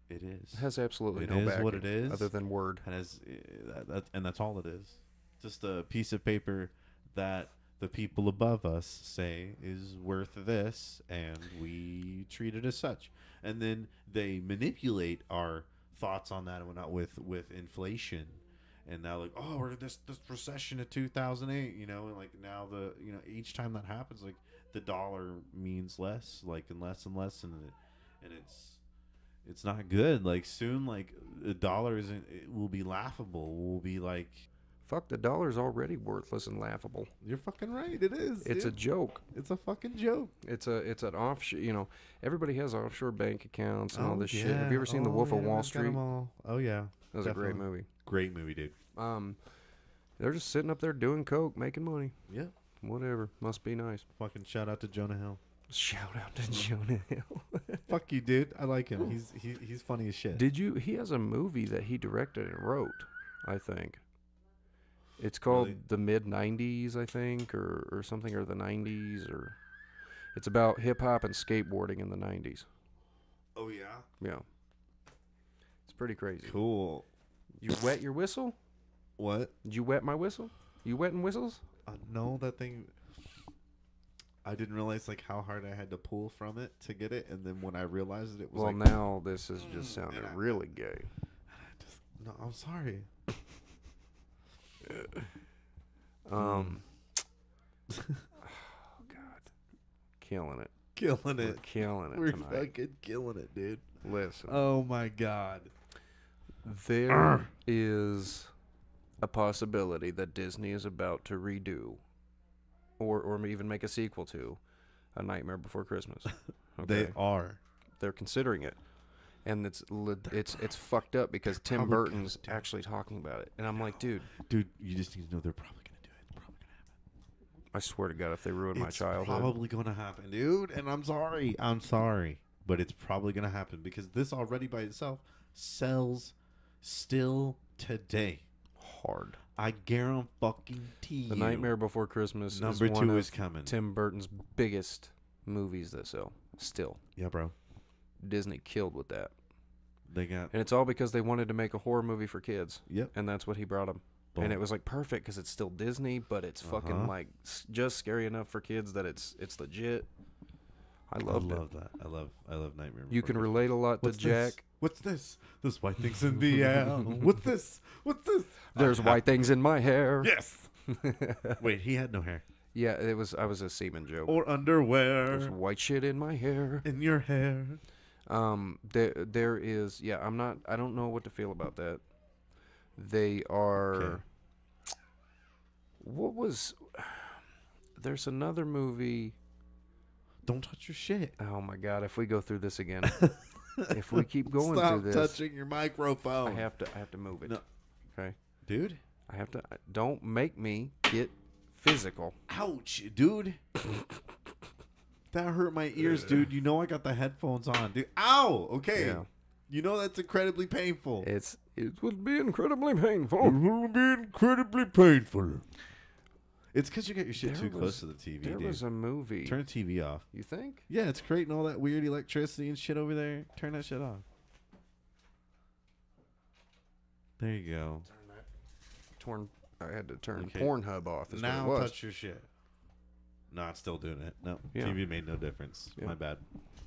it is. It has absolutely no backing. It is backing what it is, other than word. And that's all it is. Just a piece of paper that the people above us say is worth this, and we treat it as such. And then they manipulate our thoughts on that and whatnot with inflation. And now, like, oh, we're this recession of 2008, and like now each time that happens, like the dollar means less, like and less, and it's not good. Like soon, like the dollar it will be laughable. We'll be like, fuck, the dollar's already worthless and laughable. You're fucking right. It is. It's a joke. It's a fucking joke. It's an offshore. Everybody has offshore bank accounts and all this shit. Have you ever seen The Wolf of Wall Street? Oh yeah, that was a great movie. Great movie, dude. They're just sitting up there doing coke, making money. Yeah. Whatever. Must be nice. Fucking shout out to Jonah Hill. Shout out to Jonah Hill. Fuck you, dude. I like him. He's funny as shit. He has a movie that he directed and wrote, I think. It's called The Mid-90s, I think, or something, or the 90s, or it's about hip-hop and skateboarding in the 90s. Oh, yeah? Yeah. It's pretty crazy. Cool. You wet your whistle? What? Did you wet my whistle? You wetting whistles? No, that thing... I didn't realize like how hard I had to pull from it to get it, and then when I realized it was well, now this is just sounding really gay. No, I'm sorry. Oh God, killing it. We're killing it. We're tonight. fucking killing it, dude. Listen. Oh my God. There is a possibility that Disney is about to redo, or even make a sequel to, A Nightmare Before Christmas. Okay? They're considering it, and it's fucked up because Tim Burton's actually talking about it, and I'm like, dude, you just need to know they're probably gonna do it. It's probably gonna happen. I swear to God, if they ruin my childhood, it's probably gonna happen, dude. And I'm sorry, but it's probably gonna happen because this already by itself sells still today. Hard. I guarantee you. The Nightmare Before Christmas number is one 2 of is coming. Tim Burton's biggest movies that sell. Still. Yeah, bro. Disney killed with that. And it's all because they wanted to make a horror movie for kids. Yep. And that's what he brought them. Boom. And it was like perfect because it's still Disney, but it's fucking like just scary enough for kids that it's legit. I loved it. love that. I love Nightmare Before You can Christmas. relate a lot to What's Jack. This? What's this? This white thing's in the air. What's this? What's this? There's white things in my hair. Yes. Wait, he had no hair Yeah, I was a semen joke. or underwear There's white shit in my hair. in your hair. There is. Yeah, I don't know what to feel about that. They are. Okay. What was? There's another movie. Don't touch your shit. Oh my god! If we go through this again, if we keep going Stop through this, touching your microphone. I have to move it. No. Okay. Dude. I have to. Don't make me get physical. Ouch, dude. That hurt my ears, dude. You know I got the headphones on, dude. Ow. Okay. Yeah. You know that's incredibly painful. It would be incredibly painful. It will be incredibly painful. It's because you got your shit There too was- close to the TV, There dude. was a movie. Turn the TV off. You think? Yeah, it's creating all that weird electricity and shit over there. Turn that shit off. There you go. I had to turn Okay. Pornhub off. Is Now what it was. touch your shit. No, it's still doing it. No, Yeah. TV made no difference. Yeah. My bad.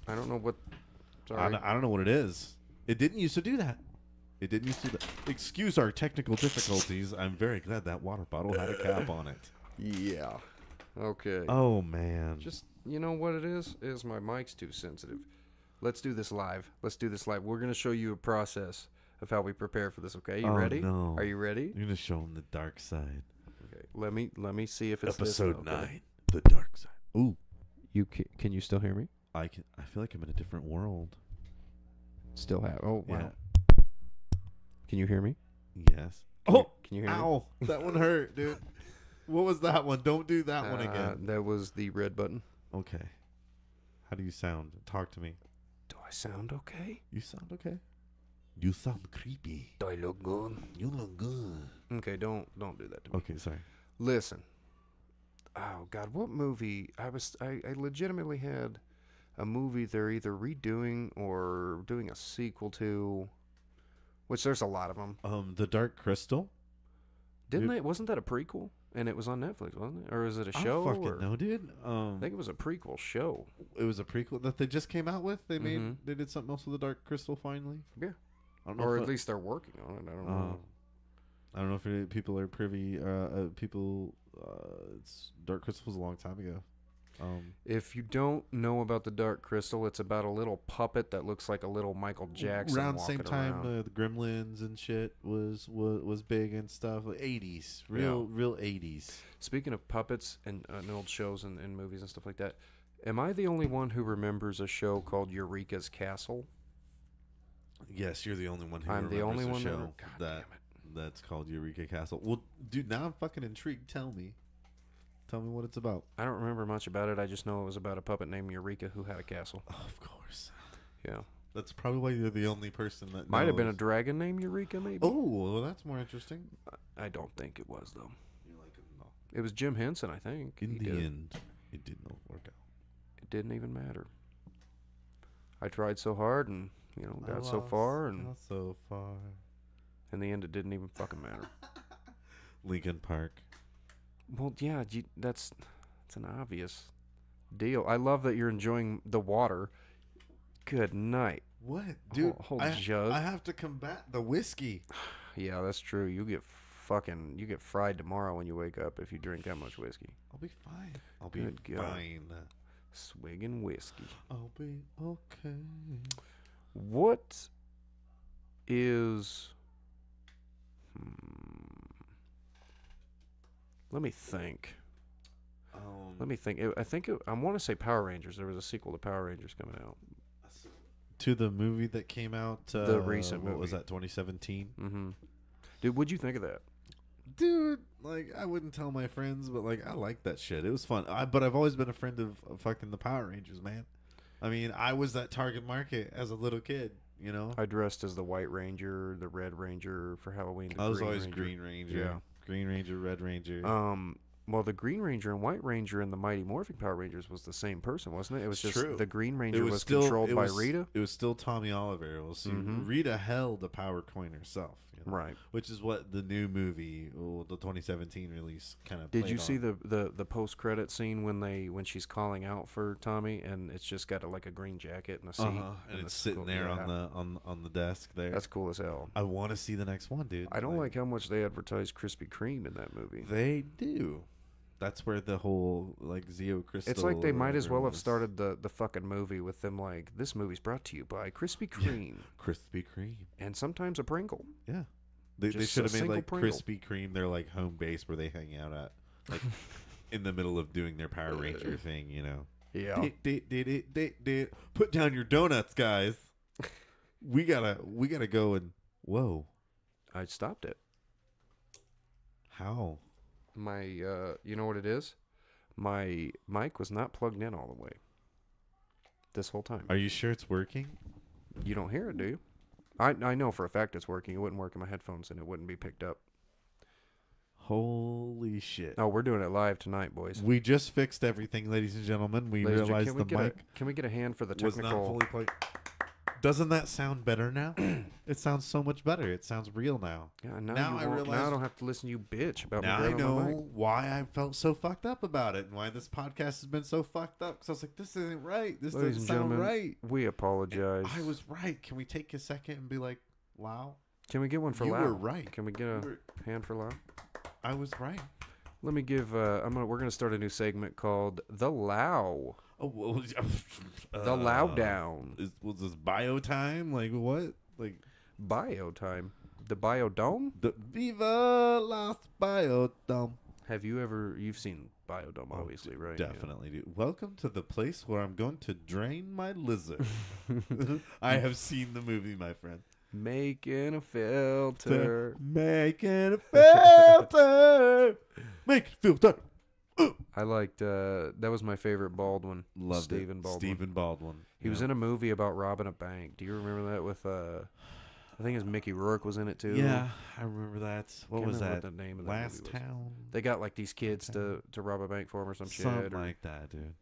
I don't know what. I Sorry. don't know what it is. It didn't used to do that. It didn't used to do that. Excuse our technical difficulties. I'm very glad that water bottle had a cap on it. Yeah. Okay. Oh, man. Just you know what it is? Is my mic's too sensitive. Let's do this live. We're gonna show you a process of how we prepare for this. Okay, you ready? No. Are you ready? You're going to show them the dark side. Okay. Let me see if it's Episode this, okay? 9. The dark side. Ooh. Can you still hear me? I feel like I'm in a different world. Still have. Oh wow. Yeah. Can you hear me? Yes. Can you hear me? Ow. That one hurt, dude. What was that one? Don't do that one again. That was the red button. Okay. How do you sound? Talk to me. Do I sound okay? You sound okay? You sound creepy. Do I look good? You look good. Okay, don't do that to me. Okay, sorry. Listen. Oh God, what movie? I legitimately had a movie they're either redoing or doing a sequel to, which there's a lot of them. The Dark Crystal? Didn't they? Wasn't that a prequel? And it was on Netflix, wasn't it? Or is it a I show? don't or- fucking know, dude. I think it was a prequel show. It was a prequel that they just came out with. They made. Mhm. They did something else with the Dark Crystal finally. Yeah. I don't know. Or if at it- least they're working on it. I don't know. I don't know if people are privy. It's Dark Crystal was a long time ago. If you don't know about the Dark Crystal, it's about a little puppet that looks like a little Michael Jackson. Around the same walking time, around. the Gremlins and shit was big and stuff. Like 80s, real 80s. Speaking of puppets and old shows and movies and stuff like that, am I the only one who remembers a show called Eureka's Castle? Yes, you're the only one who I'm the remembers only the one show God damn it. that's called Eureka Castle. Well, dude, now I'm fucking intrigued. Tell me what it's about. I don't remember much about it. I just know it was about a puppet named Eureka who had a castle. Oh, of course. Yeah. That's probably why you're the only person that Might have been a knows. dragon named Eureka, maybe. Oh, well, that's more interesting. I don't think it was, though. You're like, no. It was Jim Henson, I think. In He the did it. end, it did not work out. It didn't even matter. I tried so hard and, got so far, and Got so far. in the end, it didn't even fucking matter. Lincoln Park. Well, yeah, that's an obvious deal. I love that you're enjoying the water. Good night. What, dude? Whole jug. I have to combat the whiskey. Yeah, that's true. You get fried tomorrow when you wake up if you drink that much whiskey. I'll be fine. I'll be Good God. fine. Swigging whiskey. I'll be okay. What is... Let me think. I want to say Power Rangers. There was a sequel to Power Rangers coming out. To the movie that came out. The recent What was movie. that? 2017. Mm-hmm. Dude, what'd you think of that? Dude, like I wouldn't tell my friends, but like I like that shit. It was fun. But I've always been a friend of fucking the Power Rangers, man. I mean, I was that target market as a little kid. You know, I dressed as the White Ranger, the Red Ranger for Halloween. I was always Green Ranger. Yeah. Green Ranger, Red Ranger. Well, the Green Ranger and White Ranger and the Mighty Morphin Power Rangers was the same person, wasn't it? It was just True. the Green Ranger was still controlled by Rita. It was still Tommy Oliver. Well, see, Rita held the power coin herself, Right. Which is what the new movie, the 2017 release, kind of. Did you see the post credit scene when she's calling out for Tommy and it's just got like a green jacket and a seat and it's sitting there on the desk there. That's cool as hell. I want to see the next one, dude. I don't like how much they advertise Krispy Kreme in that movie. They do. That's where the whole like Zeo Crystal. It's like they might as well have started the fucking movie with them like, this movie's brought to you by Krispy Kreme. Krispy Kreme. And sometimes a Pringle. Yeah. They should have made like Pringle. Krispy Kreme their like home base where they hang out at, like in the middle of doing their Power Ranger thing, Yeah. Put down your donuts, guys. We gotta go and whoa. I stopped it. How? My you know what it is? My mic was not plugged in all the way this whole time. Are you sure it's working? You don't hear it, do you? I know for a fact it's working. It wouldn't work in my headphones and it wouldn't be picked up. Holy shit. Oh, we're doing it live tonight, boys. We just fixed everything, ladies and gentlemen. We realized the mic can we get a hand for the was technical? not fully plugged. Doesn't that sound better now? It sounds so much better. It sounds real now. Yeah, now I realize. Now I don't have to listen to you bitch about Now me I grabbing my mic. know why I felt so fucked up about it and why this podcast has been so fucked up. Because I was like, this isn't right. This Ladies doesn't and sound gentlemen, right. we apologize. I was right. Can we take a second and be like, wow? Can we get one for You Lau? were right. Can we get a hand for Lau? I was right. Let me give. We're gonna start a new segment called the Lau. Oh, well, The Lau Down. Was this bio time? Like what? Like Bio time. The Biodome. the Viva Las Biodome. Have you ever? You've seen Biodome, obviously, right? Definitely, dude. Welcome to the place where I'm going to drain my lizard. I have seen the movie, my friend. Making a filter. Making a filter. Make it filter. I liked. That was my favorite Baldwin. Loved Stephen it. Baldwin. Stephen Baldwin. He was in a movie about robbing a bank. Do you remember that with I think it was Mickey Rourke was in it too. Yeah, I remember that. What Can't was remember that? what the name of that Last movie was. Town. They got like these kids to rob a bank for him or some Something shit. Or, like that, dude.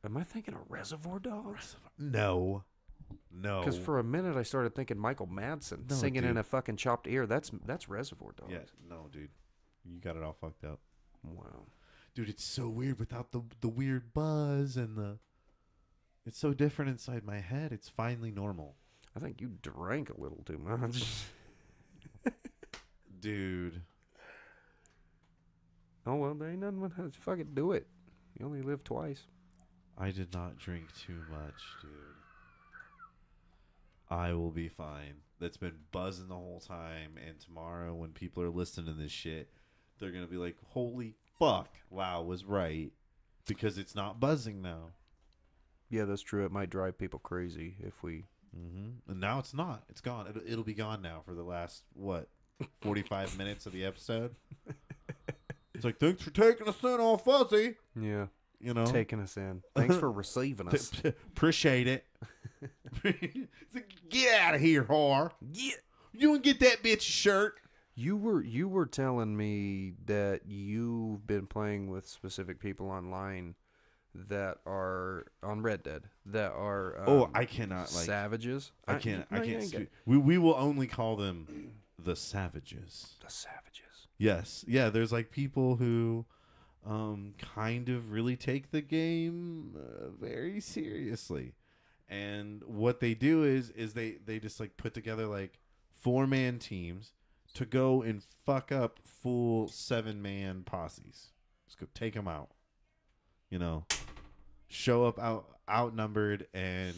am I thinking of Reservoir Dogs? No. Because for a minute I started thinking Michael Madsen No, singing in dude. a fucking chopped ear. That's Reservoir Dogs. Yeah, no, dude. You got it all fucked up. Wow. Dude, it's so weird without the weird buzz and the... It's so different inside my head. It's finally normal. I think you drank a little too much. Dude. Oh, well, there ain't nothing. Fucking do it. You only live twice. I did not drink too much, dude. I will be fine. That's been buzzing the whole time. And tomorrow when people are listening to this shit, they're going to be like, holy fuck, Lau was right. Because it's not buzzing now. Yeah, that's true. It might drive people crazy if we... Mm-hmm. And now it's not. It's gone. It'll be gone now for the last, 45 minutes of the episode. It's like, thanks for taking us in all fuzzy. Yeah. You know? Taking us in. Thanks for receiving us. Appreciate it. It's like, get out of here, whore. Yeah. You want to get that bitch a shirt? You were telling me that you've been playing with specific people online that are on Red Dead that are I cannot like savages. I can't we will only call them the savages. The savages. Yes. Yeah, there's like people who kind of really take the game very seriously. And what they do is they just like put together like 4-man teams to go and fuck up full 7-man posses. Just go take them out. You know, show up outnumbered and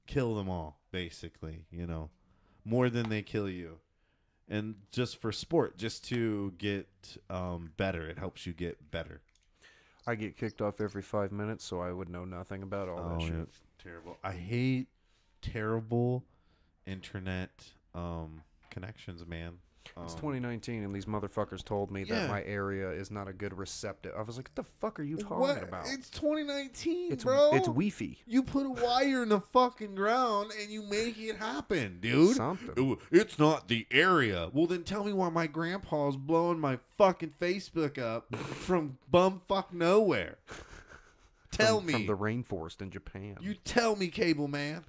kill them all, basically, you know, more than they kill you. And just for sport, just to get better. It helps you get better. I get kicked off every 5 minutes, so I would know nothing about all that shit. Yeah. Terrible. I hate terrible internet connections, man. It's 2019, and these motherfuckers told me that my area is not a good receptive. I was like, what the fuck are you talking about? It's 2019, It's bro. It's Wi-Fi. You put a wire in the fucking ground and you make it happen, dude. Something. It's not the area. Well, then tell me why my grandpa's blowing my fucking Facebook up from bumfuck nowhere. Tell me. From the rainforest in Japan. You tell me, cable man.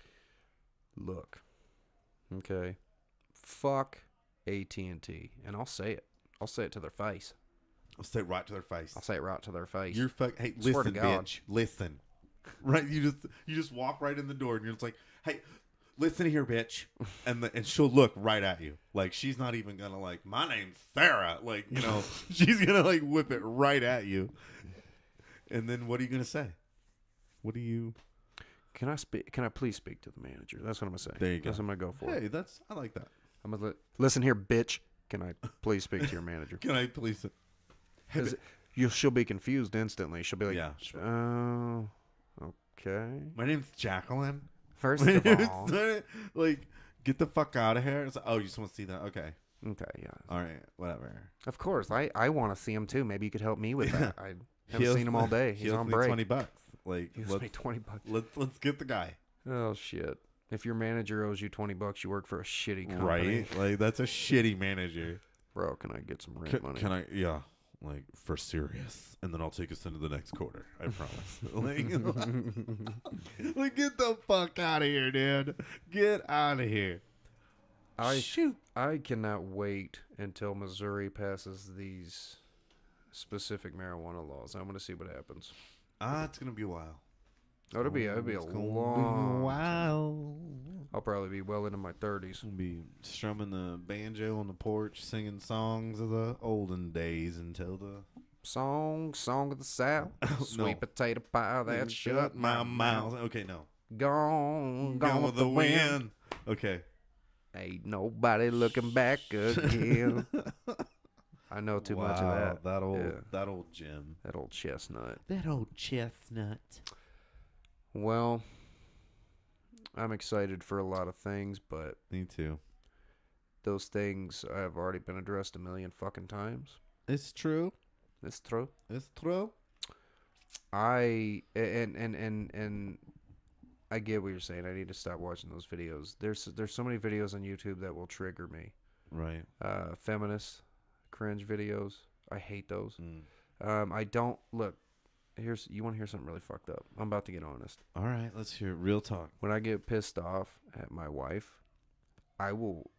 Look. Okay. Fuck AT&T, and I'll say it. I'll say it to their face. I'll say it right to their face. I'll say it right to their face. You're Hey, Swear listen, to God. bitch. Listen. Right? You just walk right in the door, and you're just like, hey, listen here, bitch. And she'll look right at you. Like, she's not even gonna like, my name's Sarah. Like, you know, she's gonna like whip it right at you. And then what are you gonna say? What do you? Can I please speak to the manager? That's what I'm gonna say. There you go. That's what I'm gonna go for. Hey, I like that. I'm gonna listen here, bitch. Can I please speak to your manager? Can I please? She'll be confused instantly. She'll be like, yeah, sure. Oh, okay. My name's Jacqueline. First of all, like, get the fuck out of here. It's like, oh, you just want to see that? Okay. Okay, yeah. All right, whatever. Of course, I want to see him too. Maybe you could help me with that. I haven't seen him all day. He's on break. $20. Like, let's make $20. Let's get the guy. Oh shit. If your manager owes you $20, you work for a shitty company. Right? Like, that's a shitty manager. Bro, can I get some rent money? Can I? Yeah. Like, for serious. And then I'll take us into the next quarter. I promise. like, get the fuck out of here, dude. Get out of here. I cannot wait until Missouri passes these specific marijuana laws. I'm going to see what happens. It's going to be a while. Oh, it'll be a long while. I'll probably be well into my 30s. I'll be strumming the banjo on the porch, singing songs of the olden days until the song of the South, sweet potato pie that shut my mouth. Okay, no. Gone with the wind. Okay. Ain't nobody looking back again. I know too much of that. That old Jim. That old chestnut. That old chestnut. Well, I'm excited for a lot of things, but me too. Those things have already been addressed a million fucking times. It's true. It's true. It's true. I get what you're saying. I need to stop watching those videos. There's so many videos on YouTube that will trigger me. Right. Feminist cringe videos. I hate those. I don't look. You want to hear something really fucked up? I'm about to get honest. All right, let's hear it. Real talk. When I get pissed off at my wife, I will.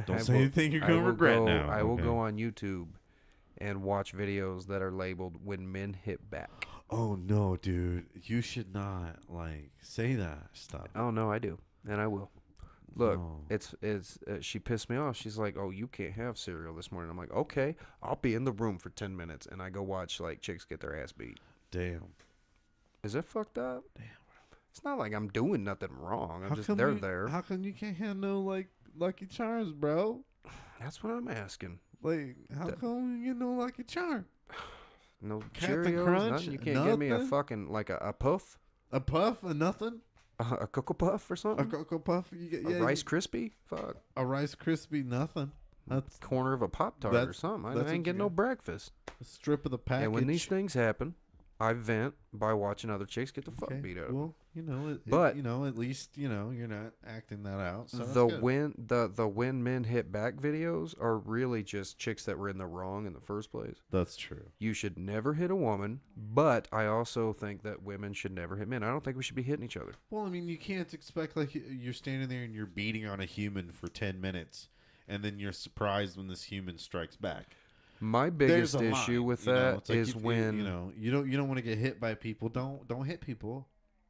Don't say anything you're gonna regret now. I will go on YouTube and watch videos that are labeled "When Men Hit Back." Oh no, dude! You should not say that stuff. Oh no, I do, and I will. Look, it's she pissed me off. She's like, "Oh, you can't have cereal this morning." I'm like, "Okay, I'll be in the room for 10 minutes," and I go watch chicks get their ass beat. Damn. Is it fucked up? Damn, bro. It's not like I'm doing nothing wrong. They're there. How come you can't have no Lucky Charms, bro? That's what I'm asking. How come you get no Lucky Charm? No Captain Cheerios, Crunch, nothing. You can't give me a fucking a puff. A puff or nothing? A Cocoa Puff or something? A Cocoa Puff? A Rice Krispie? Fuck. A Rice Krispie, nothing. That's corner of a Pop-Tart or something. I ain't getting no breakfast. A strip of the package. And when these things happen, I vent by watching other chicks get the fuck beat up. Well, at least you're not acting that out. So the when men hit back videos are really just chicks that were in the wrong in the first place. That's true. You should never hit a woman, but I also think that women should never hit men. I don't think we should be hitting each other. Well, I mean, you can't expect you're standing there and you're beating on a human for 10 minutes, and then you're surprised when this human strikes back. My biggest issue with that is when you don't want to get hit by people. Don't hit people.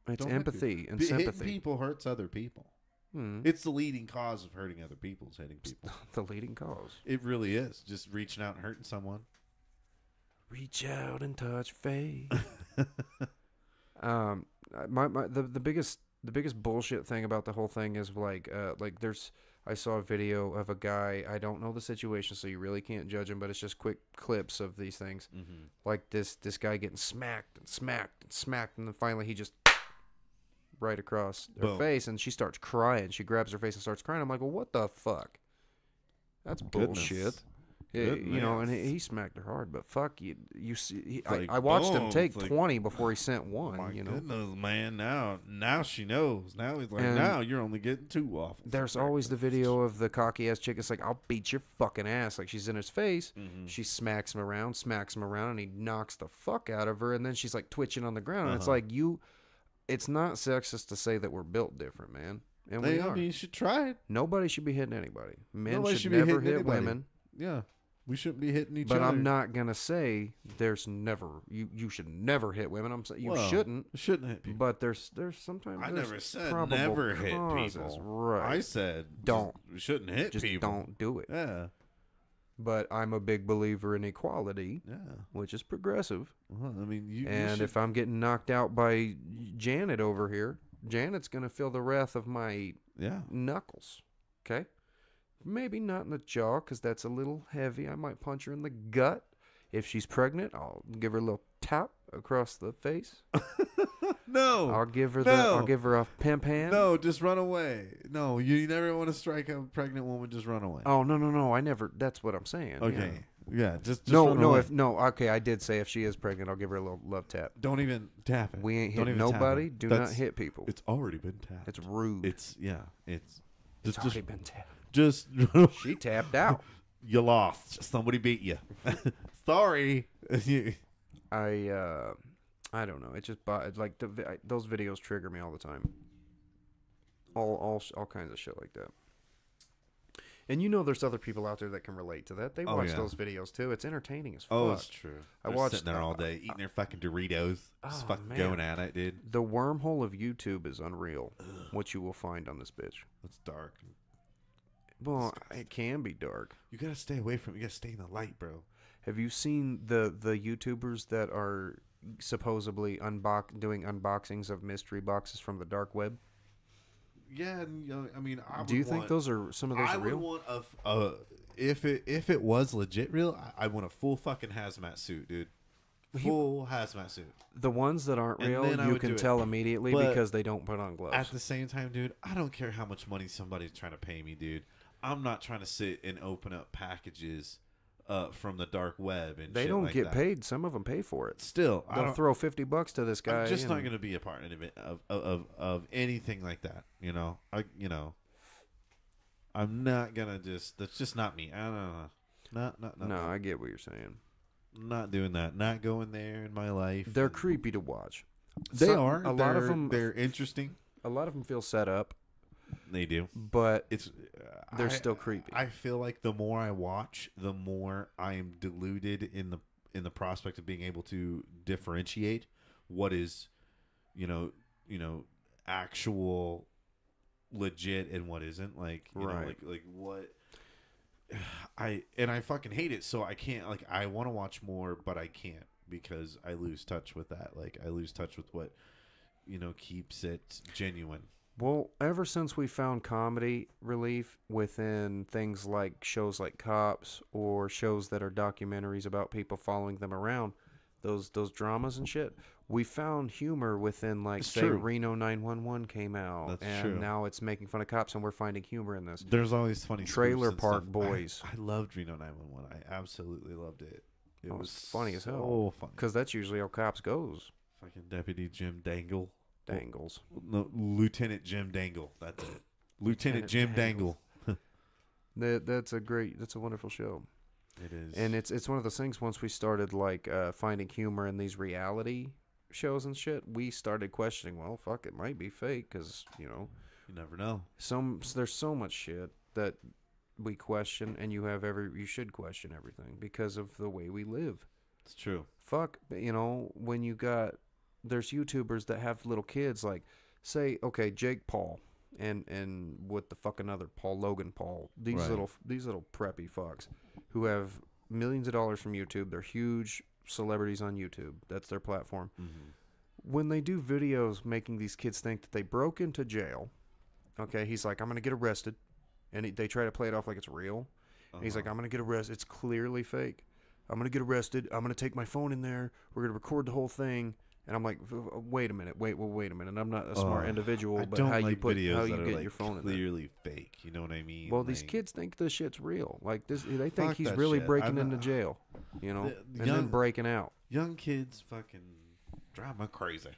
It's empathy and sympathy. Hitting people hurts other people. It's the leading cause of hurting other people. Is hitting people. The leading cause. It really is. Just reaching out and hurting someone. Reach out and touch fate. The biggest bullshit thing about the whole thing is I saw a video of a guy. I don't know the situation, so you really can't judge him, but it's just quick clips of these things. Mm-hmm. Like this guy getting smacked and smacked and smacked, and then finally he just right across her face, and she starts crying. She grabs her face and starts crying. I'm like, well, what the fuck? That's Goodness. bullshit. You know, and he smacked her hard, but fuck you. You see, like, I watched him boom, take it's like, 20 before he sent one. My you know, goodness, man. Now she knows. Now he's like, And now you're only getting 2 waffles. there's always the video of the cocky ass chick. It's like, I'll beat your fucking ass. Like, she's in his face. Mm-hmm. She smacks him around, and he knocks the fuck out of her. And then she's like twitching on the ground. And it's like, it's not sexist to say that we're built different, man. And we are. I mean, you should try it. Nobody should be hitting anybody. Men Nobody should be never hitting hit anybody. women. Yeah. We shouldn't be hitting each But other. I'm not gonna say there's never you should never hit women. I'm saying you shouldn't. Shouldn't hit people. But there's sometimes I there's never said probable never hit causes. people. Right. I said Don't. We shouldn't hit Just people. don't do it. Yeah. But I'm a big believer in equality, Yeah. which is progressive. Well, I mean, you And should, if I'm getting knocked out by Janet over here, Janet's gonna feel the wrath of my yeah. knuckles. Okay. Maybe not in the jaw, because that's a little heavy. I might punch her in the gut. If she's pregnant, I'll give her a little tap across the face. No. I'll give her No. I'll give her a pimp hand. No, just run away. No, you never want to strike a pregnant woman. Just run away. Oh no! I never. That's what I'm saying. Okay. Yeah. Just No, run no. away. Okay, I did say if she is pregnant, I'll give her a little love tap. Don't even tap it. We ain't Don't hit even tap nobody. it. Do That's- not hit people. It's already been tapped. It's rude. It's It's It's already been tapped. just She tapped out. you lost. Somebody beat you. Sorry. I don't know. It just like those videos trigger me all the time. All kinds of shit like that. And you know, there's other people out there that can relate to that. They watch those videos too. It's entertaining as fuck. Oh, it's true. I They're watched sitting there all day eating their fucking Doritos, just Oh, fucking man. going at it, dude. The wormhole of YouTube is unreal. What you will find on this bitch. It's dark. Well, it can be dark. You gotta stay away from it. You gotta stay in the light, bro. Have you seen the YouTubers that are supposedly doing unboxings of mystery boxes from the dark web? Yeah, and, I mean, Do you think those are some of those I are real? would want if it was legit real, I want a full fucking hazmat suit, dude. Full hazmat suit. The ones that aren't And real, then I you would do can it. tell immediately But because they don't put on gloves. At the same time, dude, I don't care how much money somebody's trying to pay me, dude. I'm not trying to sit and open up packages from the dark web and They shit don't like get that. paid. Some of them pay for it. Still, I They'll don't, throw $50 to this guy. I'm just not and- going to be a part of it of anything like that. You know, I'm not gonna just. That's just not me. I don't know. Not. No, I get what you're saying. Not doing that. Not going there in my life. They're creepy to watch. They are. A lot of them. They're interesting. A lot of them feel set up, They do. but It's. they're still creepy. I feel like the more I watch, the more I am deluded in the prospect of being able to differentiate what is, actual legit and what isn't. Like, you know, Right. like what. I fucking hate it, so I can't. Like, I want to watch more, but I can't because I lose touch with that. Like, I lose touch with what, keeps it genuine. Well, ever since we found comedy relief within things like shows like Cops or shows that are documentaries about people following them around, those dramas and shit, we found humor within, like, It's say, true. Reno 911 came out, That's and true. now it's making fun of cops, and we're finding humor in this. There's always funny Trailer spoofs and Park stuff. Boys. I loved Reno 911. I absolutely loved it. It Oh, was it's funny as so hell. funny. Because that's usually how Cops goes. Fucking Deputy Jim Dangle. Dangles. No, Lieutenant Jim Dangle. That's it. Lieutenant Jim Dangle. That's a wonderful show. It is. And it's one of those things, once we started, like, finding humor in these reality shows and shit, we started questioning, well, fuck, it might be fake, because, you never know. there's so much shit that we question, and you should question everything because of the way we live. It's true. Fuck, when there's YouTubers that have little kids, like, say, okay, Jake Paul and with the fucking other Logan Paul, these Right. little preppy fucks who have millions of dollars from YouTube. They're huge celebrities on YouTube. That's their platform. Mm-hmm. When they do videos making these kids think that they broke into jail, okay, he's like, I'm going to get arrested. And they try to play it off like it's real. And he's like, I'm going to get arrested. It's clearly fake. I'm going to get arrested. I'm going to take my phone in there. We're going to record the whole thing. And I'm like, wait a minute, wait a minute. I'm not a smart individual, I but don't how like you put videos how that you are get like your phone in there. clearly fake. You know what I mean? Well, these Like, kids think this shit's real. Like this, they think Fuck he's that really shit. breaking I'm into not- jail, you know, The and then breaking out. young kids fucking drive me crazy.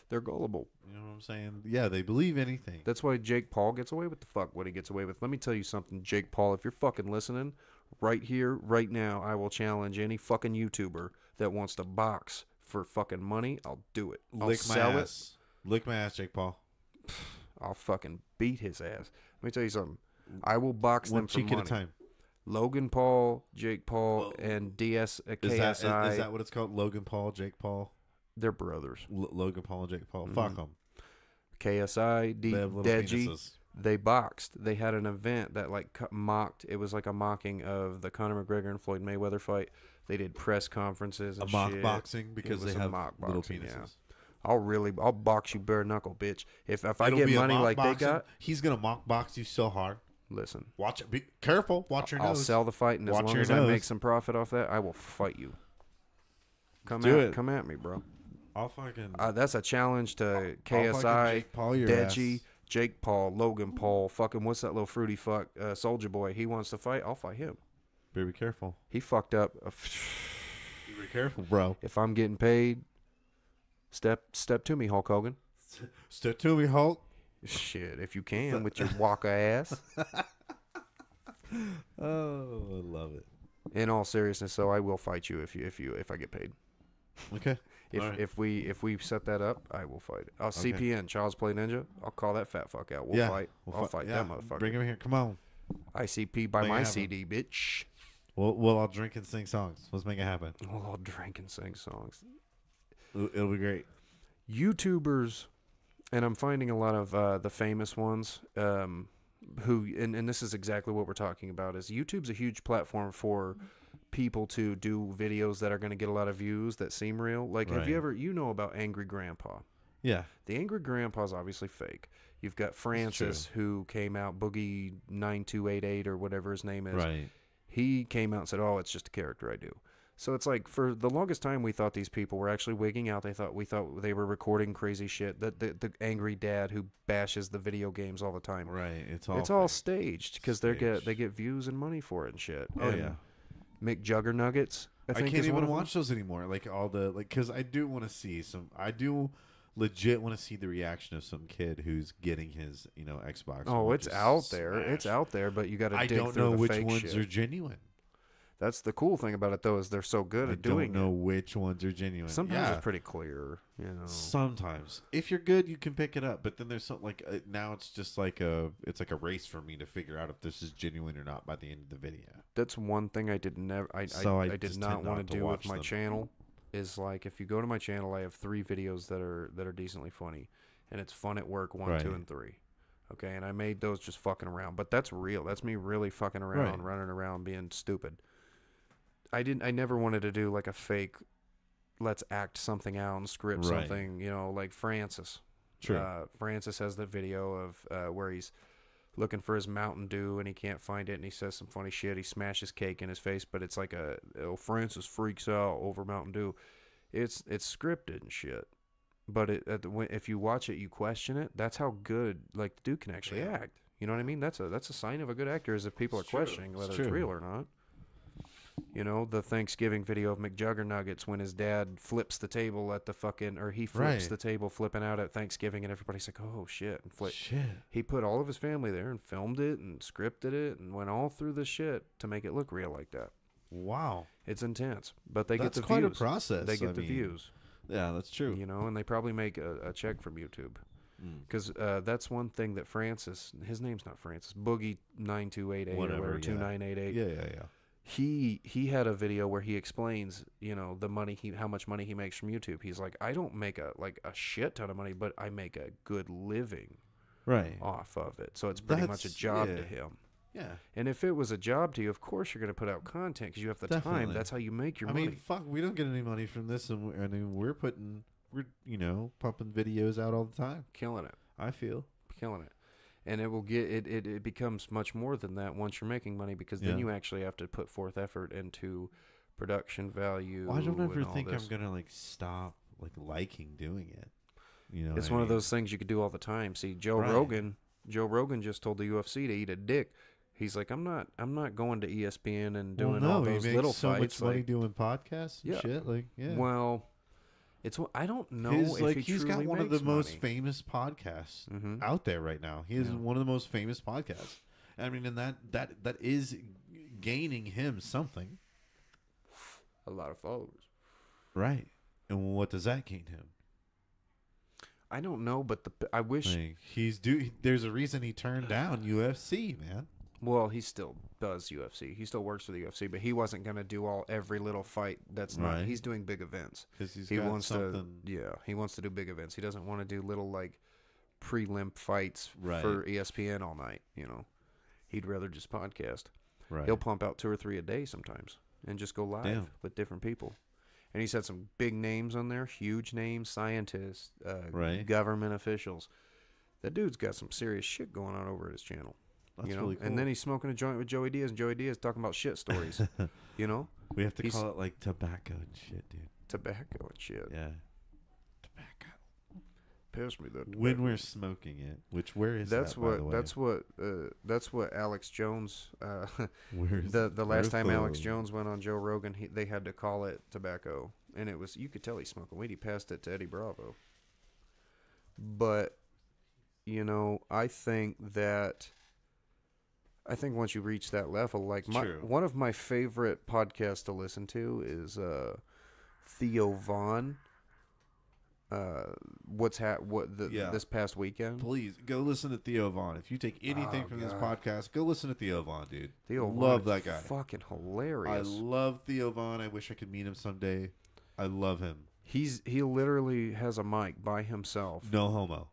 They're gullible. You know what I'm saying? Yeah, they believe anything. That's why Jake Paul gets away with the fuck what he gets away with. Let me tell you something, Jake Paul. If you're fucking listening, right here, right now, I will challenge any fucking YouTuber that wants to box for fucking money. I'll do it. I'll Lick my sell it. ass. Lick my ass, Jake Paul. I'll fucking beat his ass. Let me tell you something. I will box One them for cheek money. at a time. Logan Paul, Jake Paul, and KSI. Is that what it's called? Logan Paul, Jake Paul? They're brothers. Logan Paul and Jake Paul. Fuck them. KSI, They have little Deji. penises. They boxed. They had an event that like mocked. It was like a mocking of the Conor McGregor and Floyd Mayweather fight. They did press conferences and A mock shit. boxing because It was they a have mock little boxing, penises. yeah. I'll box you bare knuckle, bitch. If I It'll get be a money mock like boxing. they got, He's gonna mock box you so hard. listen. Watch it. Be careful. Watch your I'll nose. sell the fight, and as Watch long your as I make nose. some profit off that, I will fight you. Come at me, bro. I'll fucking. That's a challenge to I'll KSI, fucking Jake Paul your Deji, ass. Jake Paul, Logan Paul, fucking what's that little fruity fuck, Soldier Boy. He wants to fight. I'll fight him. Better be careful. He fucked up. Be careful, bro. If I'm getting paid, step to me, Hulk Hogan. Step to me, Hulk. Shit, if you can with your waka ass. Oh, I love it. In all seriousness, so I will fight you if I get paid. Okay. If All right. if we set that up, I will fight it. CPN, Child's Play Ninja. I'll call that fat fuck out. We'll fight. I'll fight that motherfucker. Bring him here. Come on. ICP by Make it my happen. CD, bitch. We'll all drink and sing songs. Let's make it happen. We'll all drink and sing songs. It'll be great. YouTubers, and I'm finding a lot of the famous ones who, and this is exactly what we're talking about, is YouTube's a huge platform for people to do videos that are going to get a lot of views that seem real. Like, have you Right. ever, know about Angry Grandpa? Yeah. The Angry Grandpa is obviously fake. You've got Francis, who came out, Boogie 9288 or whatever his name is. Right. He came out and said, "Oh, it's just a character I do." So it's like, for the longest time, we thought these people were actually wigging out. We thought they were recording crazy shit. The angry dad who bashes the video games all the time. Right. It's all fake. staged because they get views and money for it and shit. Oh, and yeah. McJuggernuggets. I I think can't is one even of them. watch those anymore. Like all the because I do want to see some. I do legit want to see the reaction of some kid who's getting his Xbox. Oh, One it's just out there. smashed. It's out there, but you got to I dig don't through know the which fake ones shit. are genuine. That's the cool thing about it, though, is they're so good I at doing don't know it. which ones are genuine. Sometimes yeah. it's pretty clear, Sometimes, if you're good, you can pick it up. But then there's something like now it's just like it's like a race for me to figure out if this is genuine or not by the end of the video. That's one thing I did never. I did just not tend want not to to do with watch my them. channel. Is like, if you go to my channel, I have 3 videos that are decently funny, and it's Fun at Work 1, 2, Right. and 3. Okay, and I made those just fucking around, but that's real. That's me really fucking around, Right. running around, being stupid. I never wanted to do like a fake, let's act something out and script Right. something, like Francis. True. Francis has the video of where he's looking for his Mountain Dew and he can't find it, and he says some funny shit. He smashes cake in his face, but it's like Francis freaks out over Mountain Dew. It's scripted and shit. But if you watch it, you question it. That's how good the dude can actually act. You know what I mean? That's a sign of a good actor, is if people are questioning whether it's real or not. The Thanksgiving video of McJuggernuggets when his dad flips the table at the fucking, or he flips Right. the table flipping out at Thanksgiving, and everybody's like, "Oh shit!" and flip. Shit. He put all of his family there and filmed it and scripted it and went all through the shit to make it look real like that. Wow. It's intense, but they That's get the quite views. a process. They get I the mean, views, Yeah, that's true. and they probably make a check from YouTube. Because that's one thing that Francis, his name's not Francis, Boogie 9288 or Whatever, whatever, yeah. 2988. Yeah. He had a video where he explains, the money how much money he makes from YouTube. He's like, I don't make a shit ton of money, but I make a good living Right. off of it. So it's pretty much a That's- job yeah. to him. Yeah. And if it was a job to you, of course you're going to put out content because you have the time. Definitely. That's how you make your I money. mean, fuck, we don't get any money from this, and we're pumping videos out all the time. Killing it. I feel. Killing it. And it will it becomes much more than that once you're making money, because then Yeah. you actually have to put forth effort into production value. Well, I don't ever and all think this. I'm gonna stop liking doing it. You know, It's what I one of mean? those things you could do all the time. See, Right. Joe Rogan just told the UFC to eat a dick. He's like, I'm not going to ESPN and Well, doing no, all he those makes little so fights. much money Like, doing podcasts and yeah. shit. Like, yeah. Well, I don't know His, if like, he he's truly got one of the makes most money. famous podcasts Mhm. out there right now. He is Yeah. one of the most famous podcasts. I mean, and that is gaining him something, A lot of followers. right? And what does that gain him? I don't know, but I wish. Like, there's a reason he turned down UFC, man. Well, he still does UFC. He still works for the UFC, but he wasn't gonna do every little fight. That's not. Right. He's doing big events. Because He got wants something. to. Yeah, he wants to do big events. He doesn't want to do little like prelim fights Right. for ESPN all night. You know, he'd rather just podcast. Right. He'll pump out 2 or 3 a day sometimes and just go live Damn. with different people. And he's had some big names on there, huge names, scientists, Right. government officials. That dude's got some serious shit going on over at his channel. That's you know? really cool. And then he's smoking a joint with Joey Diaz, and Joey Diaz talking about shit stories. You know? We have to he's- call it like tobacco and shit, dude. Tobacco and shit. Yeah. Tobacco. Pass me that tobacco. When we're smoking it, which where is that, by the way? That's what Alex Jones Where's the last time Alex the- Jones went on Joe Rogan, they had to call it tobacco, and it was, you could tell he's smoking weed. He passed it to Eddie Bravo. But you know, I think once you reach that level, like True. one of my favorite podcasts to listen to is Theo Vaughn. This past weekend? Please go listen to Theo Vaughn. If you take anything from this God. podcast, go listen to Theo Vaughn, dude. Theo Vaughn love is that guy. Fucking I hilarious. love Theo Vaughn. I wish I could meet him someday. I love him. He literally has a mic by himself. No homo.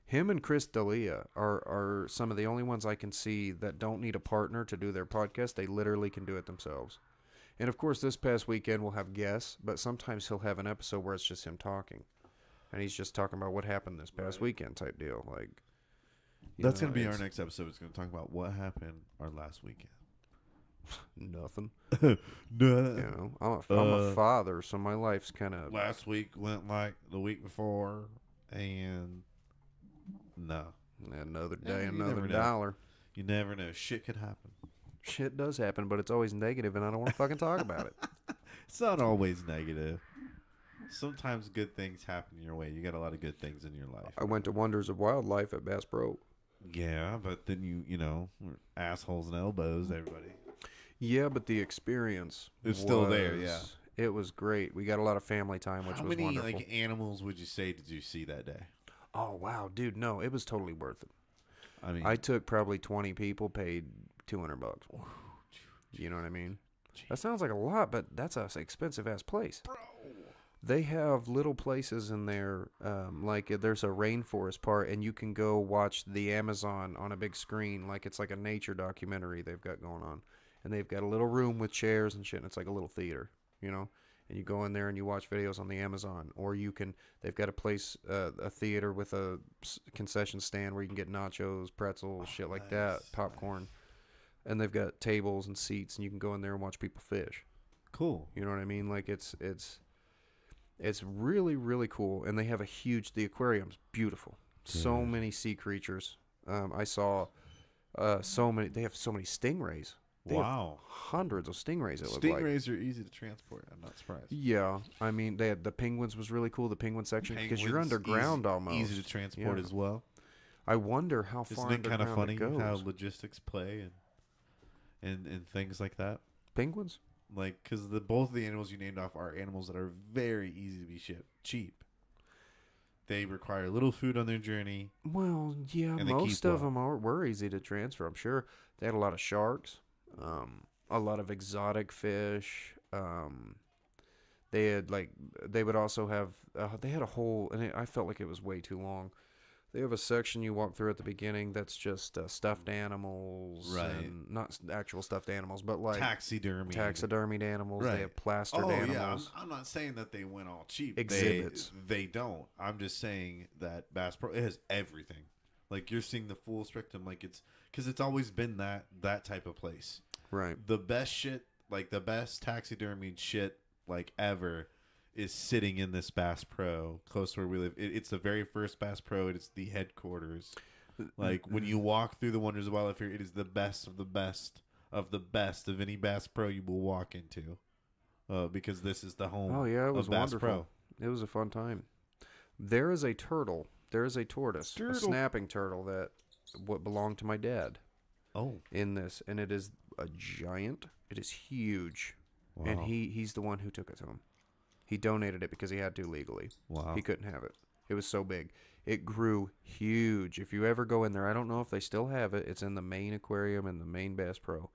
Him and Chris D'Elia are some of the only ones I can see that don't need a partner to do their podcast. They literally can do it themselves. And of course, this past weekend we'll have guests, but sometimes he'll have an episode where it's just him talking, and he's just talking about what happened this past weekend type deal. Like, That's going to be our next episode. It's going to talk about what happened our last weekend. nothing. No. You know, I'm a father, so my life's kind of Last week went like the week before, and no. another Yeah, day, you another never know. dollar. You never know. Shit could happen. Shit does happen, but it's always negative, and I don't want to fucking talk about it. It's not always negative. Sometimes good things happen your way. You got a lot of good things in your life. I went to Wonders of Wildlife at Bass Pro. Yeah, but then you know, assholes and elbows, everybody. Yeah, but the experience It's still there, was- yeah. It was great. We got a lot of family time, which How was many wonderful. like animals would you say did you see that day? Oh, wow, dude. No, it was totally worth it. I mean, I took probably 20 people, paid $200. You know what I mean? That sounds like a lot, but that's an expensive-ass place. bro. They have little places in there, like there's a rainforest part, and you can go watch the Amazon on a big screen, like it's like a nature documentary they've got going on. And they've got a little room with chairs and shit, and it's like a little theater, you know? And you go in there and you watch videos on the Amazon, or they've got a place, a theater with a concession stand where you can get nachos, pretzels, shit like that, nice, popcorn. And they've got tables and seats, and you can go in there and watch people fish. Cool. You know what I mean? Like it's really, really cool. And they have the aquarium's beautiful. So Good. many sea creatures. I saw they have so many stingrays. They have Wow. hundreds of stingrays, it looked like. Stingrays are easy to transport. I'm not surprised. Yeah, I mean, they had the penguins was really cool. The penguin section, because you're Penguins, underground easy, almost. Easy to transport Yeah. as well. I wonder how far Isn't it kind of underground funny it how goes. logistics play and things like that? Penguins? Like, because both of the animals you named off are animals that are very easy to be shipped, cheap. They require little food on their journey. Well, yeah, And they most keep of well. them were easy to transfer. I'm sure they had a lot of sharks, a lot of exotic fish. They had they would also have they had a whole, and I felt like it was way too long. They have a section you walk through at the beginning that's just stuffed animals, Right. And not actual stuffed animals, but like Taxidermy. taxidermied animals. Right. They have plastered Oh, animals. yeah. I'm not saying that they went all cheap. Exhibits. They don't. I'm just saying that Bass Pro, it has everything. Like, you're seeing the full spectrum. Like, because it's always been that type of place. Right. The best shit, like the best taxidermied shit, like ever, is sitting in this Bass Pro close to where we live. It's the very first Bass Pro. It's the headquarters. Like when you walk through the Wonders of Wildlife here, it is the best of the best of the best of any Bass Pro you will walk into, because this is the home. Oh yeah, it was of Bass wonderful. Pro. It was a fun time. There is a turtle. There is a tortoise, a Turtle. snapping turtle that what belonged to my dad. Oh, In this, and it is a giant. It is huge, and wow. he's the one who took it to him. He donated it because he had to legally. Wow. He couldn't have it. It was so big. It grew huge. If you ever go in there, I don't know if they still have it. It's in the main aquarium in the main Bass Pro.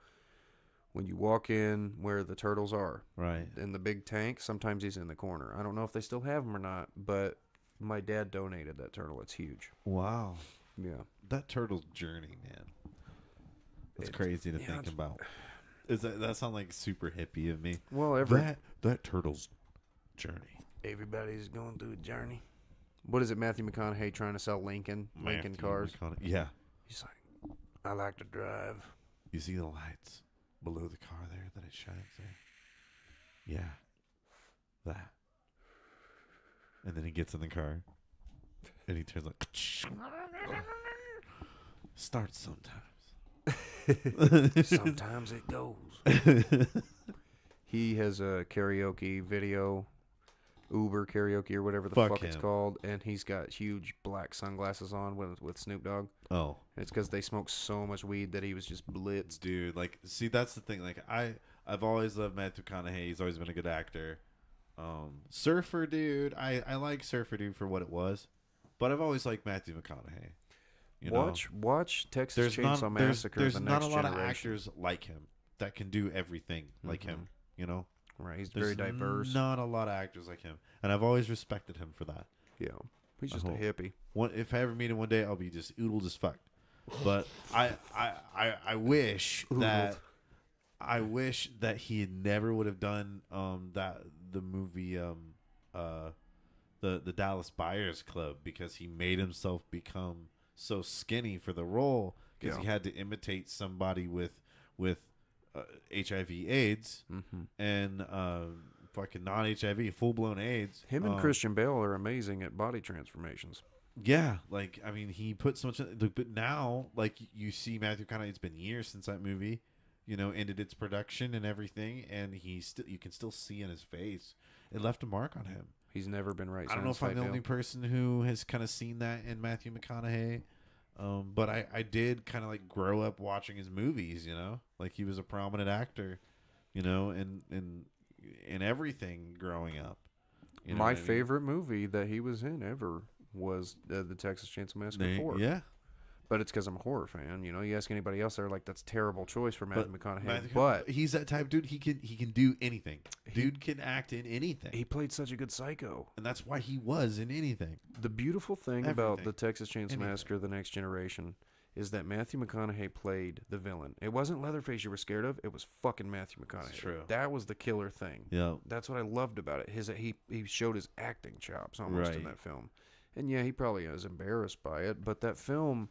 When you walk in where the turtles are, Right. in the big tank, sometimes he's in the corner. I don't know if they still have him or not, but my dad donated that turtle. It's huge. Wow. Yeah. That turtle's journey, man. That's crazy to think it's- about. Is that sound like super hippie of me? Well, That turtle's journey. everybody's going through a journey. What is it, Matthew McConaughey trying to sell Lincoln Matthew cars? Yeah. He's like, I like to drive. You see the lights below the car there that it shines there? Yeah. That. And then he gets in the car and he turns like starts sometimes. Sometimes it goes. He has a karaoke video, Uber karaoke or whatever the fuck it's him. called, and he's got huge black sunglasses on with Snoop Dogg. Oh, It's because they smoked so much weed that he was just blitzed. dude, like, see, that's the thing. Like, I've always loved Matthew McConaughey. He's always been a good actor. Surfer Dude, I like Surfer Dude for what it was, but I've always liked Matthew McConaughey. You know? Watch Texas Chainsaw Massacre. There's the not next a lot of generation. actors like him that can do everything like him. You know, Right, he's there's very diverse. Not a lot of actors like him, and I've always respected him for that. Yeah, he's just a hope. hippie. If I ever meet him one day, I'll be just oodled as fucked. But I wish that he had never would have done the movie the Dallas Buyers Club, because he made himself become so skinny for the role because he had to imitate somebody with HIV/AIDS and fucking non-HIV, full-blown AIDS. Him and Christian Bale are amazing at body transformations. Yeah, like, I mean, he put so much but now, like, you see Matthew McConaughey, it's been years since that movie, you know, ended its production and everything, and you can still see in his face, it left a mark on him. He's never been right. I don't know if I'm the only person who has kind of seen that in Matthew McConaughey, but I did kind of like grow up watching his movies, you know, like he was a prominent actor, you know, in everything growing up. You know My what I mean? favorite movie that he was in ever was the Texas Chainsaw Massacre 4. Yeah. But it's because I'm a horror fan. You know, you ask anybody else, they're like, "That's a terrible choice for Matthew McConaughey." But he's that type of dude. He can do anything. Dude can act in anything, he played such a good psycho. and that's why he was in anything. The beautiful thing about Everything. the Texas Chainsaw Anything. Massacre: The Next Generation is that Matthew McConaughey played the villain. It wasn't Leatherface you were scared of; it was fucking Matthew McConaughey. true. That was the killer thing. Yeah. That's what I loved about it. He showed his acting chops almost in Right. that film, and yeah, he probably was embarrassed by it. But that film,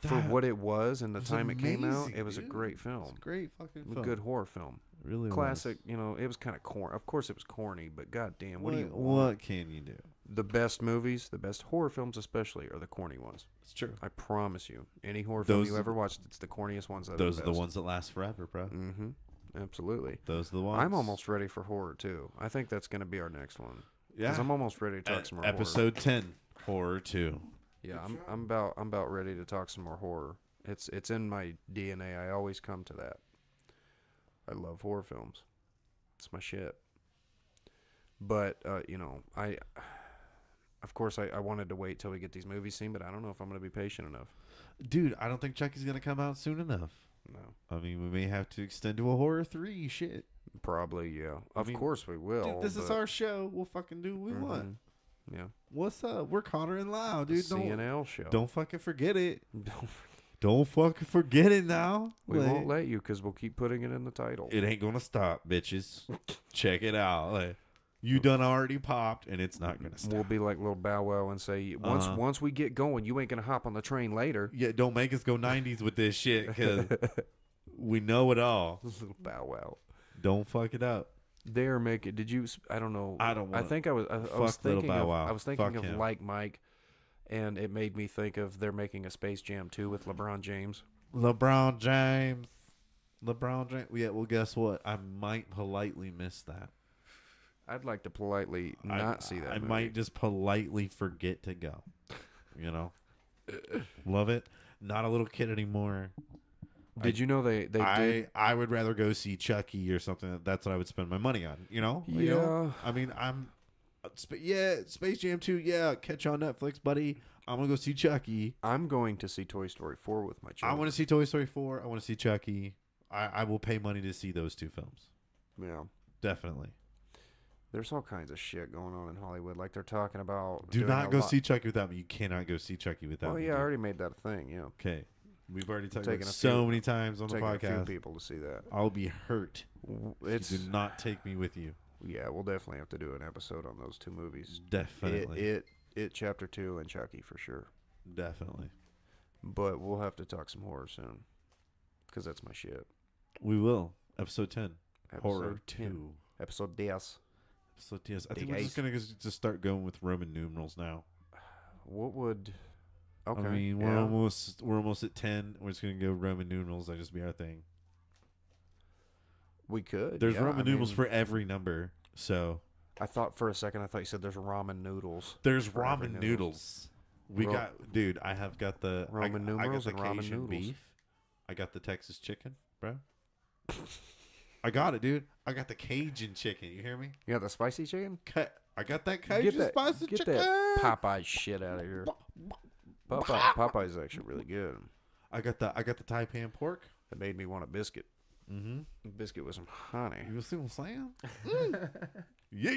for That what it was and the was time it came out, amazing, it was a dude. great It's film. a great fucking A film. good horror film. It really Classic, was. you know, it was kind of corny. Of course, it was corny, but goddamn, what do you want? What can you do? The best movies, the best horror films, especially, are the corny ones. It's true. I promise you. Any horror film Those you are ever watched, it's the corniest ones. Those are the ones that last forever, bro. Mm-hmm. Absolutely. Those are the ones. I'm almost ready for horror too. I think that's going to be our next one. Yeah. Because I'm almost ready to talk some more Episode 10, horror 2. horror. Yeah, I'm about ready to talk some more horror. It's in my DNA. I always come to that. I love horror films. It's my shit. But you know, of course I wanted to wait till we get these movies seen, but I don't know if I'm going to be patient enough. Dude, I don't think Chucky's going to come out soon enough. No. I mean, we may have to extend to a horror 3 shit. Probably, yeah. Of mean, course we will. Dude, this is but- our show. We'll fucking do what we want. Mhm. Yeah. What's up? We're Connor and Lau, dude. CNL show. Don't fucking forget it. Don't- Don't fucking forget it now. we won't let you because we'll keep putting it in the title. It ain't gonna stop, bitches. Check it out. Like, you done already popped, and it's not gonna stop. We'll be like little Bow Wow and say, once we get going, you ain't gonna hop on the train later. Yeah, don't make us go 90s with this shit, because we know it all. Little Bow Wow. Don't fuck it up. They're making. I don't know. I don't I want. think I was. I was Fuck Little thinking Bow of. Wow. I was thinking Fuck of him. Like Mike, and it made me think of they're making a Space Jam 2 with LeBron James. LeBron James. Yeah. Well, guess what? I might politely miss that. I'd like to politely not see that. I movie. might just politely forget to go. You know. Love it. Not a little kid anymore. Did you know they did? I would rather go see Chucky or something. That's what I would spend my money on. You know? Yeah. You know? I mean, Space Jam 2, yeah, catch on Netflix, buddy. I'm going to go see Chucky. I'm going to see Toy Story 4 with my I children. want to see Toy Story 4. I want to see Chucky. I will pay money to see those two films. Yeah. Definitely. There's all kinds of shit going on in Hollywood. Like they're talking about. Do doing not a go lot- see Chucky without me. You cannot go see Chucky without Oh me. yeah, I dude. already made that a thing. Yeah. Okay. We've already talked Taking about a it so few- many times on the Taking a few podcast. people to see that. I'll be hurt. It's Do not take me with you. yeah. We'll definitely have to do an episode on those two movies. Definitely. It Chapter 2 and Chucky for sure. Definitely. But we'll have to talk some horror soon, because that's my shit. We will. Episode 10. Horror Episode 10. 2. Episode 10. Episode 10. I think The we're just going to just start going with Roman numerals now. What would? Okay. I mean, yeah. we're almost at 10. We're just going to go Roman numerals. That just be our thing. We could. There's yeah, Roman numerals mean, for every number. So I thought for a second. I thought you said there's ramen noodles. there's For every ramen noodles. noodles. We got, dude. I have got the Roman I got numerals the and ramen Cajun noodles. beef. I got the Texas chicken, bro. I got it, dude. I got the Cajun chicken. You hear me? You got the spicy chicken? I got that Cajun spicy get chicken. that Popeye shit out of here. Popeye's actually really good. I got the Taipan pork. It made me want a biscuit. Mm-hmm. Biscuit with some honey. You see what I'm saying? Yeah.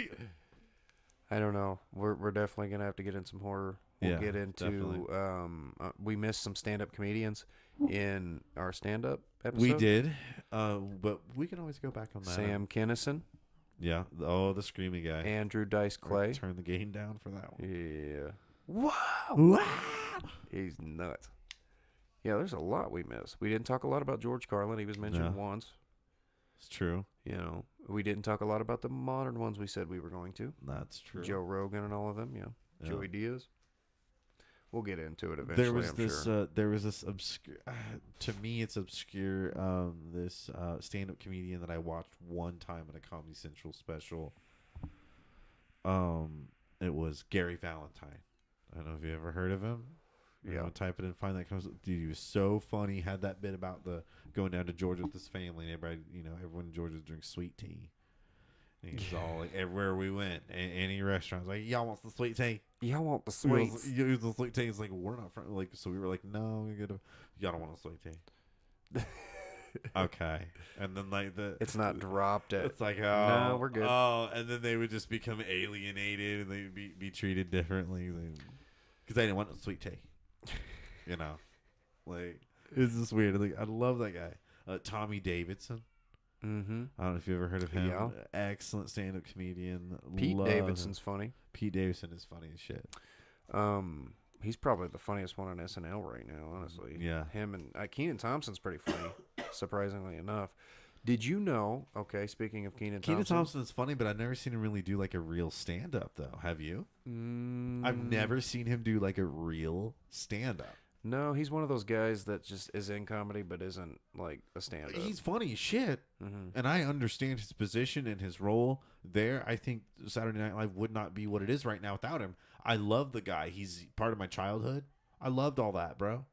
I don't know. We're definitely gonna have to get in some horror. We'll Yeah, get into. definitely. We missed some stand-up comedians in our stand-up episode. We did, but we can always go back on that. Sam Kinison, Yeah. Oh, the screaming guy. Andrew Dice Or Clay. Turn the gain down for that one. Yeah. Wow. Wow. He's nuts. Yeah, there's a lot we missed. We didn't talk a lot about George Carlin. He was mentioned No. once. It's true. You know, we didn't talk a lot about the modern ones we said we were going to. That's true. Joe Rogan and all of them. Yeah. Yeah. Joey Diaz. We'll get into it eventually. There was I'm this. sure. There was this obscure. To me, it's obscure. This stand-up comedian that I watched one time in a Comedy Central special. It was Gary Valentine. I don't know if you ever heard of him. Yeah. Type it in, find that comes. Dude, he was so funny. He had that bit about the going down to Georgia with his family, and everybody, everyone in Georgia drinks sweet tea. And he's all like, everywhere we went, any restaurants, like, y'all want the sweet tea? Y'all want the Sweets. sweets. Use the sweet tea. It's like, we're not from, like, so we were like, no, y'all don't want a sweet tea. Okay. And then like It's not dropped at. it's like, oh, No, we're good. Oh, and then they would just become alienated and they'd be treated differently because they didn't want a sweet tea. Like, it's just weird. Like, I love that guy. Tommy Davidson. Mm-hmm. I don't know if you ever heard of him. Yeah. Excellent stand-up comedian. Pete Love Davidson's him. funny. Pete Davidson is funny as shit. He's probably the funniest one on SNL right now, honestly. Yeah. Him and Keenan Thompson's pretty funny, surprisingly enough. Did you know? Okay, speaking of Keenan Thompson, is funny, but I've never seen him really do like a real stand-up though. Have you? I've Mm, never seen him do like a real stand-up. No, he's one of those guys that just is in comedy but isn't like a stand-up. He's funny as shit, Mhm. and I understand his position and his role there. I think Saturday Night Live would not be what it is right now without him. I love the guy. He's part of my childhood. I loved all that, bro.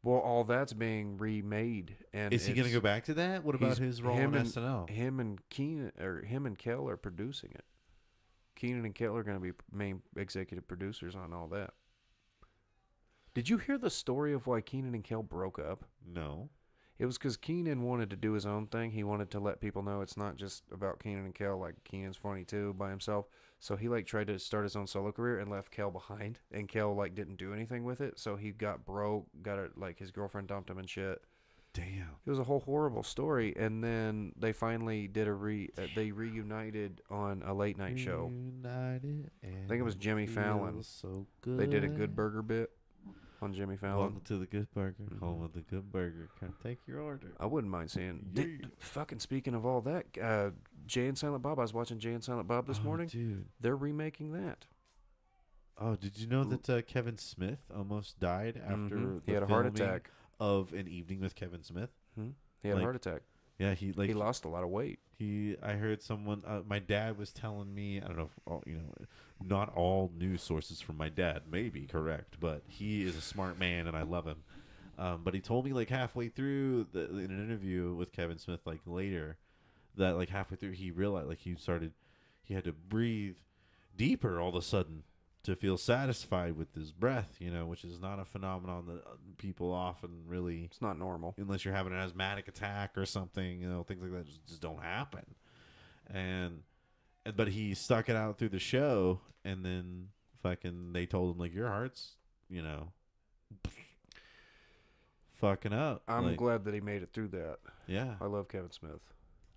Well, all that's being remade, and Is he going to go back to that? What about he's- his role on him and- SNL? Him and Kel are producing it. Keenan and Kel are going to be main executive producers on all that. Did you hear the story of why Keenan and Kel broke up? No. It was because Keenan wanted to do his own thing. He wanted to let people know it's not just about Keenan and Kel. Like, Keenan's funny too by himself. So he tried to start his own solo career and left Kel behind. And Kel didn't do anything with it. So he got broke. His girlfriend dumped him and shit. Damn. It was a whole horrible story. And then they finally did they reunited on a late night show. United, I think it was Jimmy feels Fallon. So good. They did a Good Burger bit on Jimmy Fallon. Welcome to the Good Burger. Mhm. Home of the Good Burger. Can I take your order? I wouldn't mind seeing. Yeah. Fucking speaking of all that, Jay and Silent Bob. I was watching Jay and Silent Bob this morning. Dude. They're remaking that. Oh, did you know that Kevin Smith almost died after He had a heart filming attack. of An Evening with Kevin Smith? He had Like, a heart attack. Yeah, he lost a lot of weight. I heard someone. My dad was telling me. I don't know. If, not all news sources from my dad may be correct, but he is a smart man, and I love him. But he told me like halfway through in an interview with Kevin Smith, like later, that like halfway through he realized like he had to breathe deeper all of a sudden to feel satisfied with his breath, which is not a phenomenon that people often really. It's not normal unless you're having an asthmatic attack or something. Things like that just don't happen. But he stuck it out through the show, and then fucking they told him like your heart's, fucking up. I'm glad that he made it through that. Yeah, I love Kevin Smith.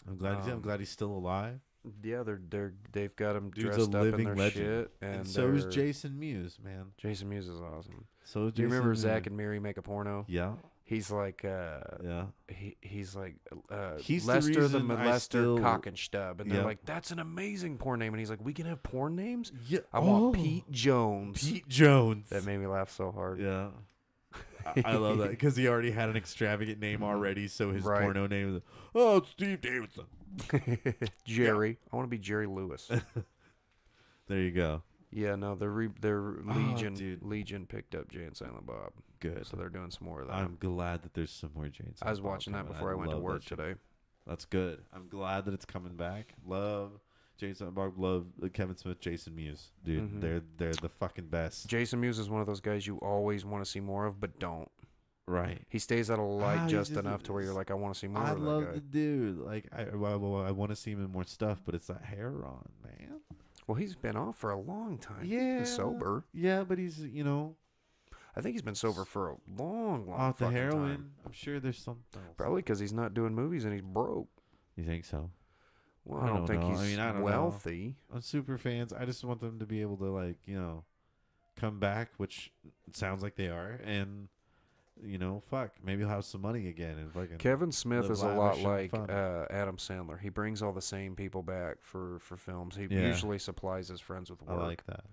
I'm glad he's still alive. Yeah, they've got him Dude's dressed a up in living their legend. shit, And so is Jason Mewes, man. Jason Mewes is awesome. So do you remember Zach and Miri Make a Porno? Yeah. He's like, yeah. He's like, he's Lester the Molester Cockenstub, and they're Yep. like, that's an amazing porn name, and he's like, we can have porn names. Yeah. I want Pete Jones. Pete Jones. That made me laugh so hard. Yeah. I love that because he already had an extravagant name already, so his porno name was, it's Steve Davidson. Jerry. Yeah. I want to be Jerry Lewis. There you go. Yeah, no, Legion picked up Jay and Silent Bob. Good. So they're doing some more of that. I'm glad that there's some more Jay and Silent Bob. I was watching that before I went to work today. That's good. I'm glad that it's coming back. Love Jay and Silent Bob. Love Kevin Smith, Jason Mewes. Dude, they're the fucking best. Jason Mewes is one of those guys you always want to see more of, but don't. Right. He stays out of light just enough to where you're like, I want to see more of that guy. I love the dude. Like, I want to see him in more stuff, but it's that hair on, man. Well, he's been off for a long time. Yeah. He's sober. Yeah, but he's, I think he's been sober for a long off the heroin. time. I'm sure there's something. Probably because he's not doing movies and he's broke. You think so? Well, I don't think know. he's I don't wealthy. I'm super fans. I just want them to be able to, like, come back, which it sounds like they are, and maybe he'll have some money again. And fucking Kevin Smith is a lot like fun. Adam Sandler. He brings all the same people back for films. He usually supplies his friends with work. I like that.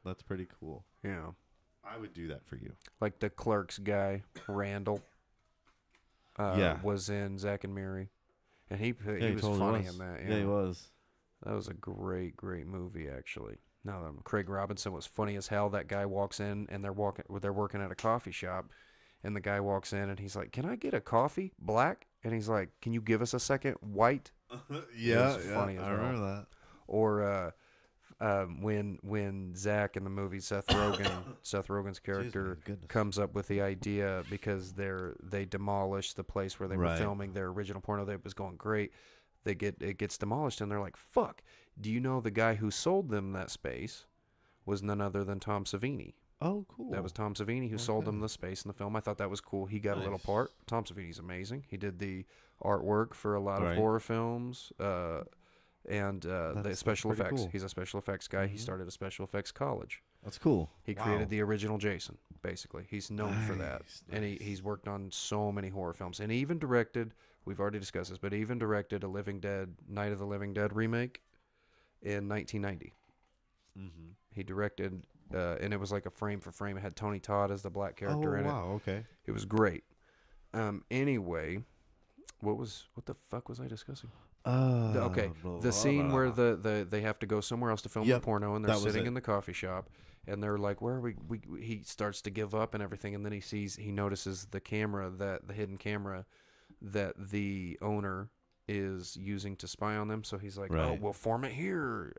That's pretty cool. Yeah. I would do that for you. Like the Clerks guy, Randall, was in Zack and Miri. And he was totally funny in that. Yeah, he was. That was a great movie, actually. No, Craig Robinson was funny as hell. That guy walks in, and they're working at a coffee shop. And the guy walks in, and he's like, "Can I get a coffee, black?" And he's like, "Can you give us a second, white?" Yeah, funny as I remember that. Or when Zach in the movie, Seth Rogen's character comes up with the idea because they demolished the place where they were filming their original porno that was going great. It gets demolished, and they're like, "Fuck! Do you know the guy who sold them that space was none other than Tom Savini?" Oh, cool. That was Tom Savini who sold them the space in the film. I thought that was cool. He got a little part. Tom Savini's amazing. He did the artwork for a lot of horror films and the special effects. Cool. He's a special effects guy. He started a special effects college. That's cool. He created the original Jason, basically. He's known for that. And he's worked on so many horror films. And he even directed, we've already discussed this, but he even directed a Night of the Living Dead remake in 1990. Mm-hmm. He directed... and it was like a frame for frame. It had Tony Todd as the black character in it. Oh, wow, okay. It was great. Anyway, what the fuck was I discussing? The scene where they have to go somewhere else to film the porno, and they're sitting in the coffee shop, and they're like, "Where are we?" He starts to give up and everything, and then he notices the hidden camera that the owner is using to spy on them. So he's like, "Oh, we'll form it here."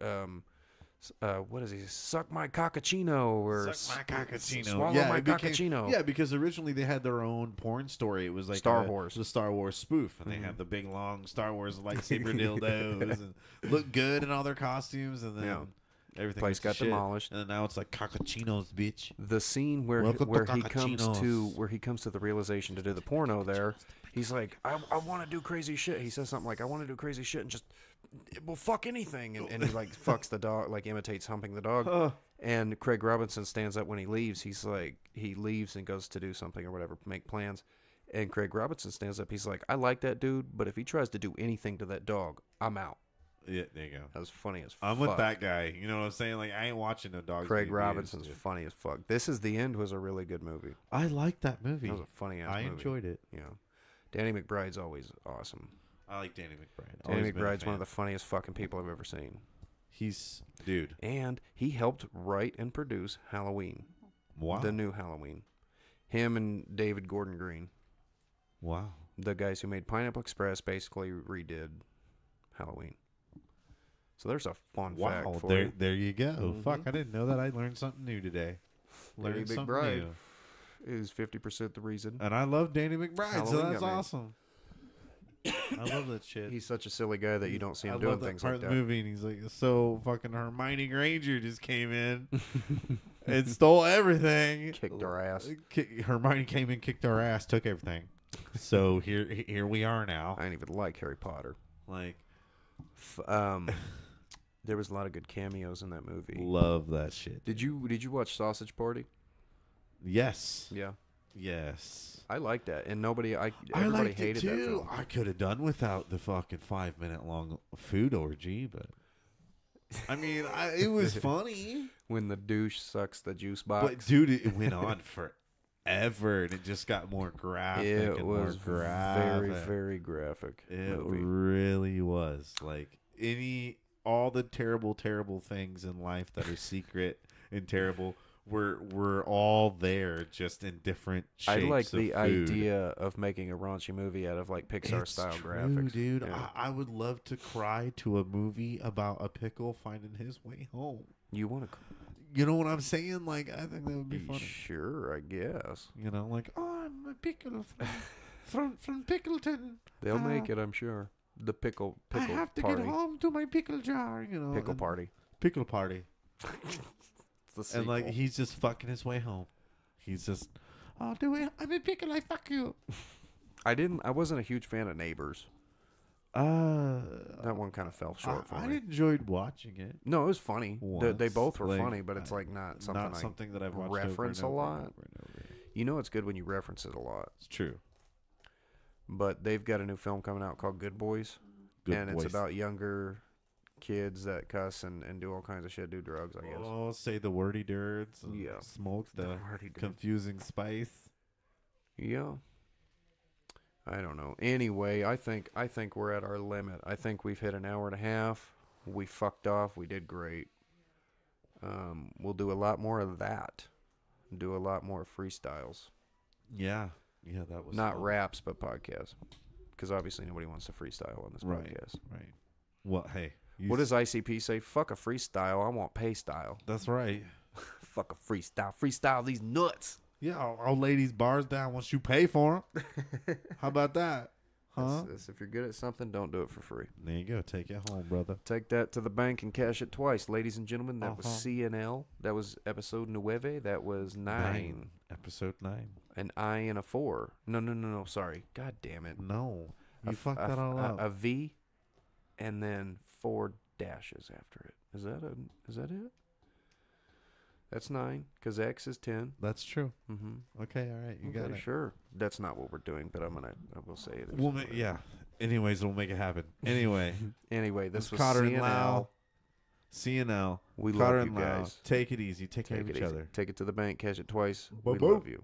What is he? Suck my cockachino or suck my cockachino. Swallow my cockachino. Yeah, because originally they had their own porn story. It was like Star Wars, the Star Wars spoof, and they had the big long Star Wars lightsaber dildos and look good in all their costumes, and then everything place got demolished, and then now it's like cockachinos, bitch. The scene where he comes to the realization to do the porno there, he's like, I want to do crazy shit. He says something like, I want to do crazy shit and just. Well, fuck anything, and he like fucks the dog, like imitates humping the dog. And Craig Robinson stands up when he leaves. He's like, he leaves and goes to do something or whatever, make plans. And Craig Robinson stands up. He's like, I like that dude, but if he tries to do anything to that dog, I'm out. Yeah, there you go. That was funny as fuck. I'm with that guy. You know what I'm saying? Like, I ain't watching no dogs. Craig Be Robinson's Abused. funny as fuck. This Is the End was a really good movie. I like that movie. That was a funny ass movie. I enjoyed it. Yeah. Danny McBride's always awesome. I like Danny McBride. Danny McBride's one of the funniest fucking people I've ever seen. Dude. And he helped write and produce Halloween. Wow. The new Halloween. Him and David Gordon Green. Wow. The guys who made Pineapple Express basically redid Halloween. So there's a fun fact for you. There you go. Fuck, I didn't know that. I learned something new today. Danny Learned something McBride new. is 50% the reason. And I love Danny McBride, so Halloween that's got made. awesome. I love that shit. He's such a silly guy that you don't see him I doing love that things part like of that. the movie, and he's like, so fucking Hermione Granger just came in and stole everything. Kicked our ass. Hermione came in, kicked our ass, took everything. So here we are now. I didn't even like Harry Potter. Like, There was a lot of good cameos in that movie. love that shit. Did you watch Sausage Party? Yes. Yeah. Yes. I liked that, and everybody I liked hated it too. that film. I could have done without the fucking 5-minute long food orgy, but I mean, it was funny. When the douche sucks the juice box. But dude, it went on forever, and it just got more graphic. It and was more graphic. very, very graphic. It movie. really was. Like all the terrible things in life that are secret and terrible were all there, just in different I shapes. like of the food. idea of making a raunchy movie out of like Pixar It's style true, graphics, dude. Yeah. I would love to cry to a movie about a pickle finding his way home. You want to? You know what I'm saying? Like, I think that would be funny. Sure, I guess You know, like, oh, I'm a pickle from Pickleton. they'll make it. I'm sure. The pickle I have to party. get home to my pickle jar. You know, Pickle and- party. Pickle party. It's the And like, sequel. he's just fucking his way home. He's just, oh, do it. I'm a pickle. I fuck you. I wasn't a huge fan of Neighbors. That one kind of fell short for I me. enjoyed watching it. No, it was funny. They Once, both were like, funny, but it's like not something that I've watched reference over and a over lot. and over and over. You know, it's good when you reference it a lot. It's true. But they've got a new film coming out called Good Boys, Good and Boys. it's about younger kids that cuss and do all kinds of shit, do drugs, I guess. Oh, say the wordy dirds. And Yeah. Smoke the wordy dirds. confusing spice. Yeah. I don't know. Anyway, I think we're at our limit. I think we've hit an hour and a half. We fucked off. We did great. We'll do a lot more of that. Do a lot more freestyles. Yeah. Yeah, that was Not fun. raps, but podcasts. Because obviously nobody wants to freestyle on this Right. podcast. Right. Well, hey. What does ICP say? Fuck a freestyle. I want pay style. That's right. Fuck a freestyle. Freestyle these nuts. Yeah, I'll lay these bars down once you pay for them. How about that? Huh? That's if you're good at something, don't do it for free. There you go. Take it home, brother. Take that to the bank and cash it twice. Ladies and gentlemen, that was Uh-huh. CNL. That was episode 9. That was 9. Episode 9. An I and a 4. No. Sorry. God damn it. No. You fucked that all up. A V and then 4 dashes after it. Is that it? That's 9 because X is 10. That's true. Mm-hmm. Okay, all right. You got it. Sure. That's not what we're doing, but I will say it. We'll yeah. Anyways, we'll make it happen. Anyway. Anyway, this was Cotter and CNL. Lau. CNL. We Cotter love and you Lau. guys. Take it easy. Take care Take of it each easy. other. Take it to the bank, cash it twice. Boo We boo. love you.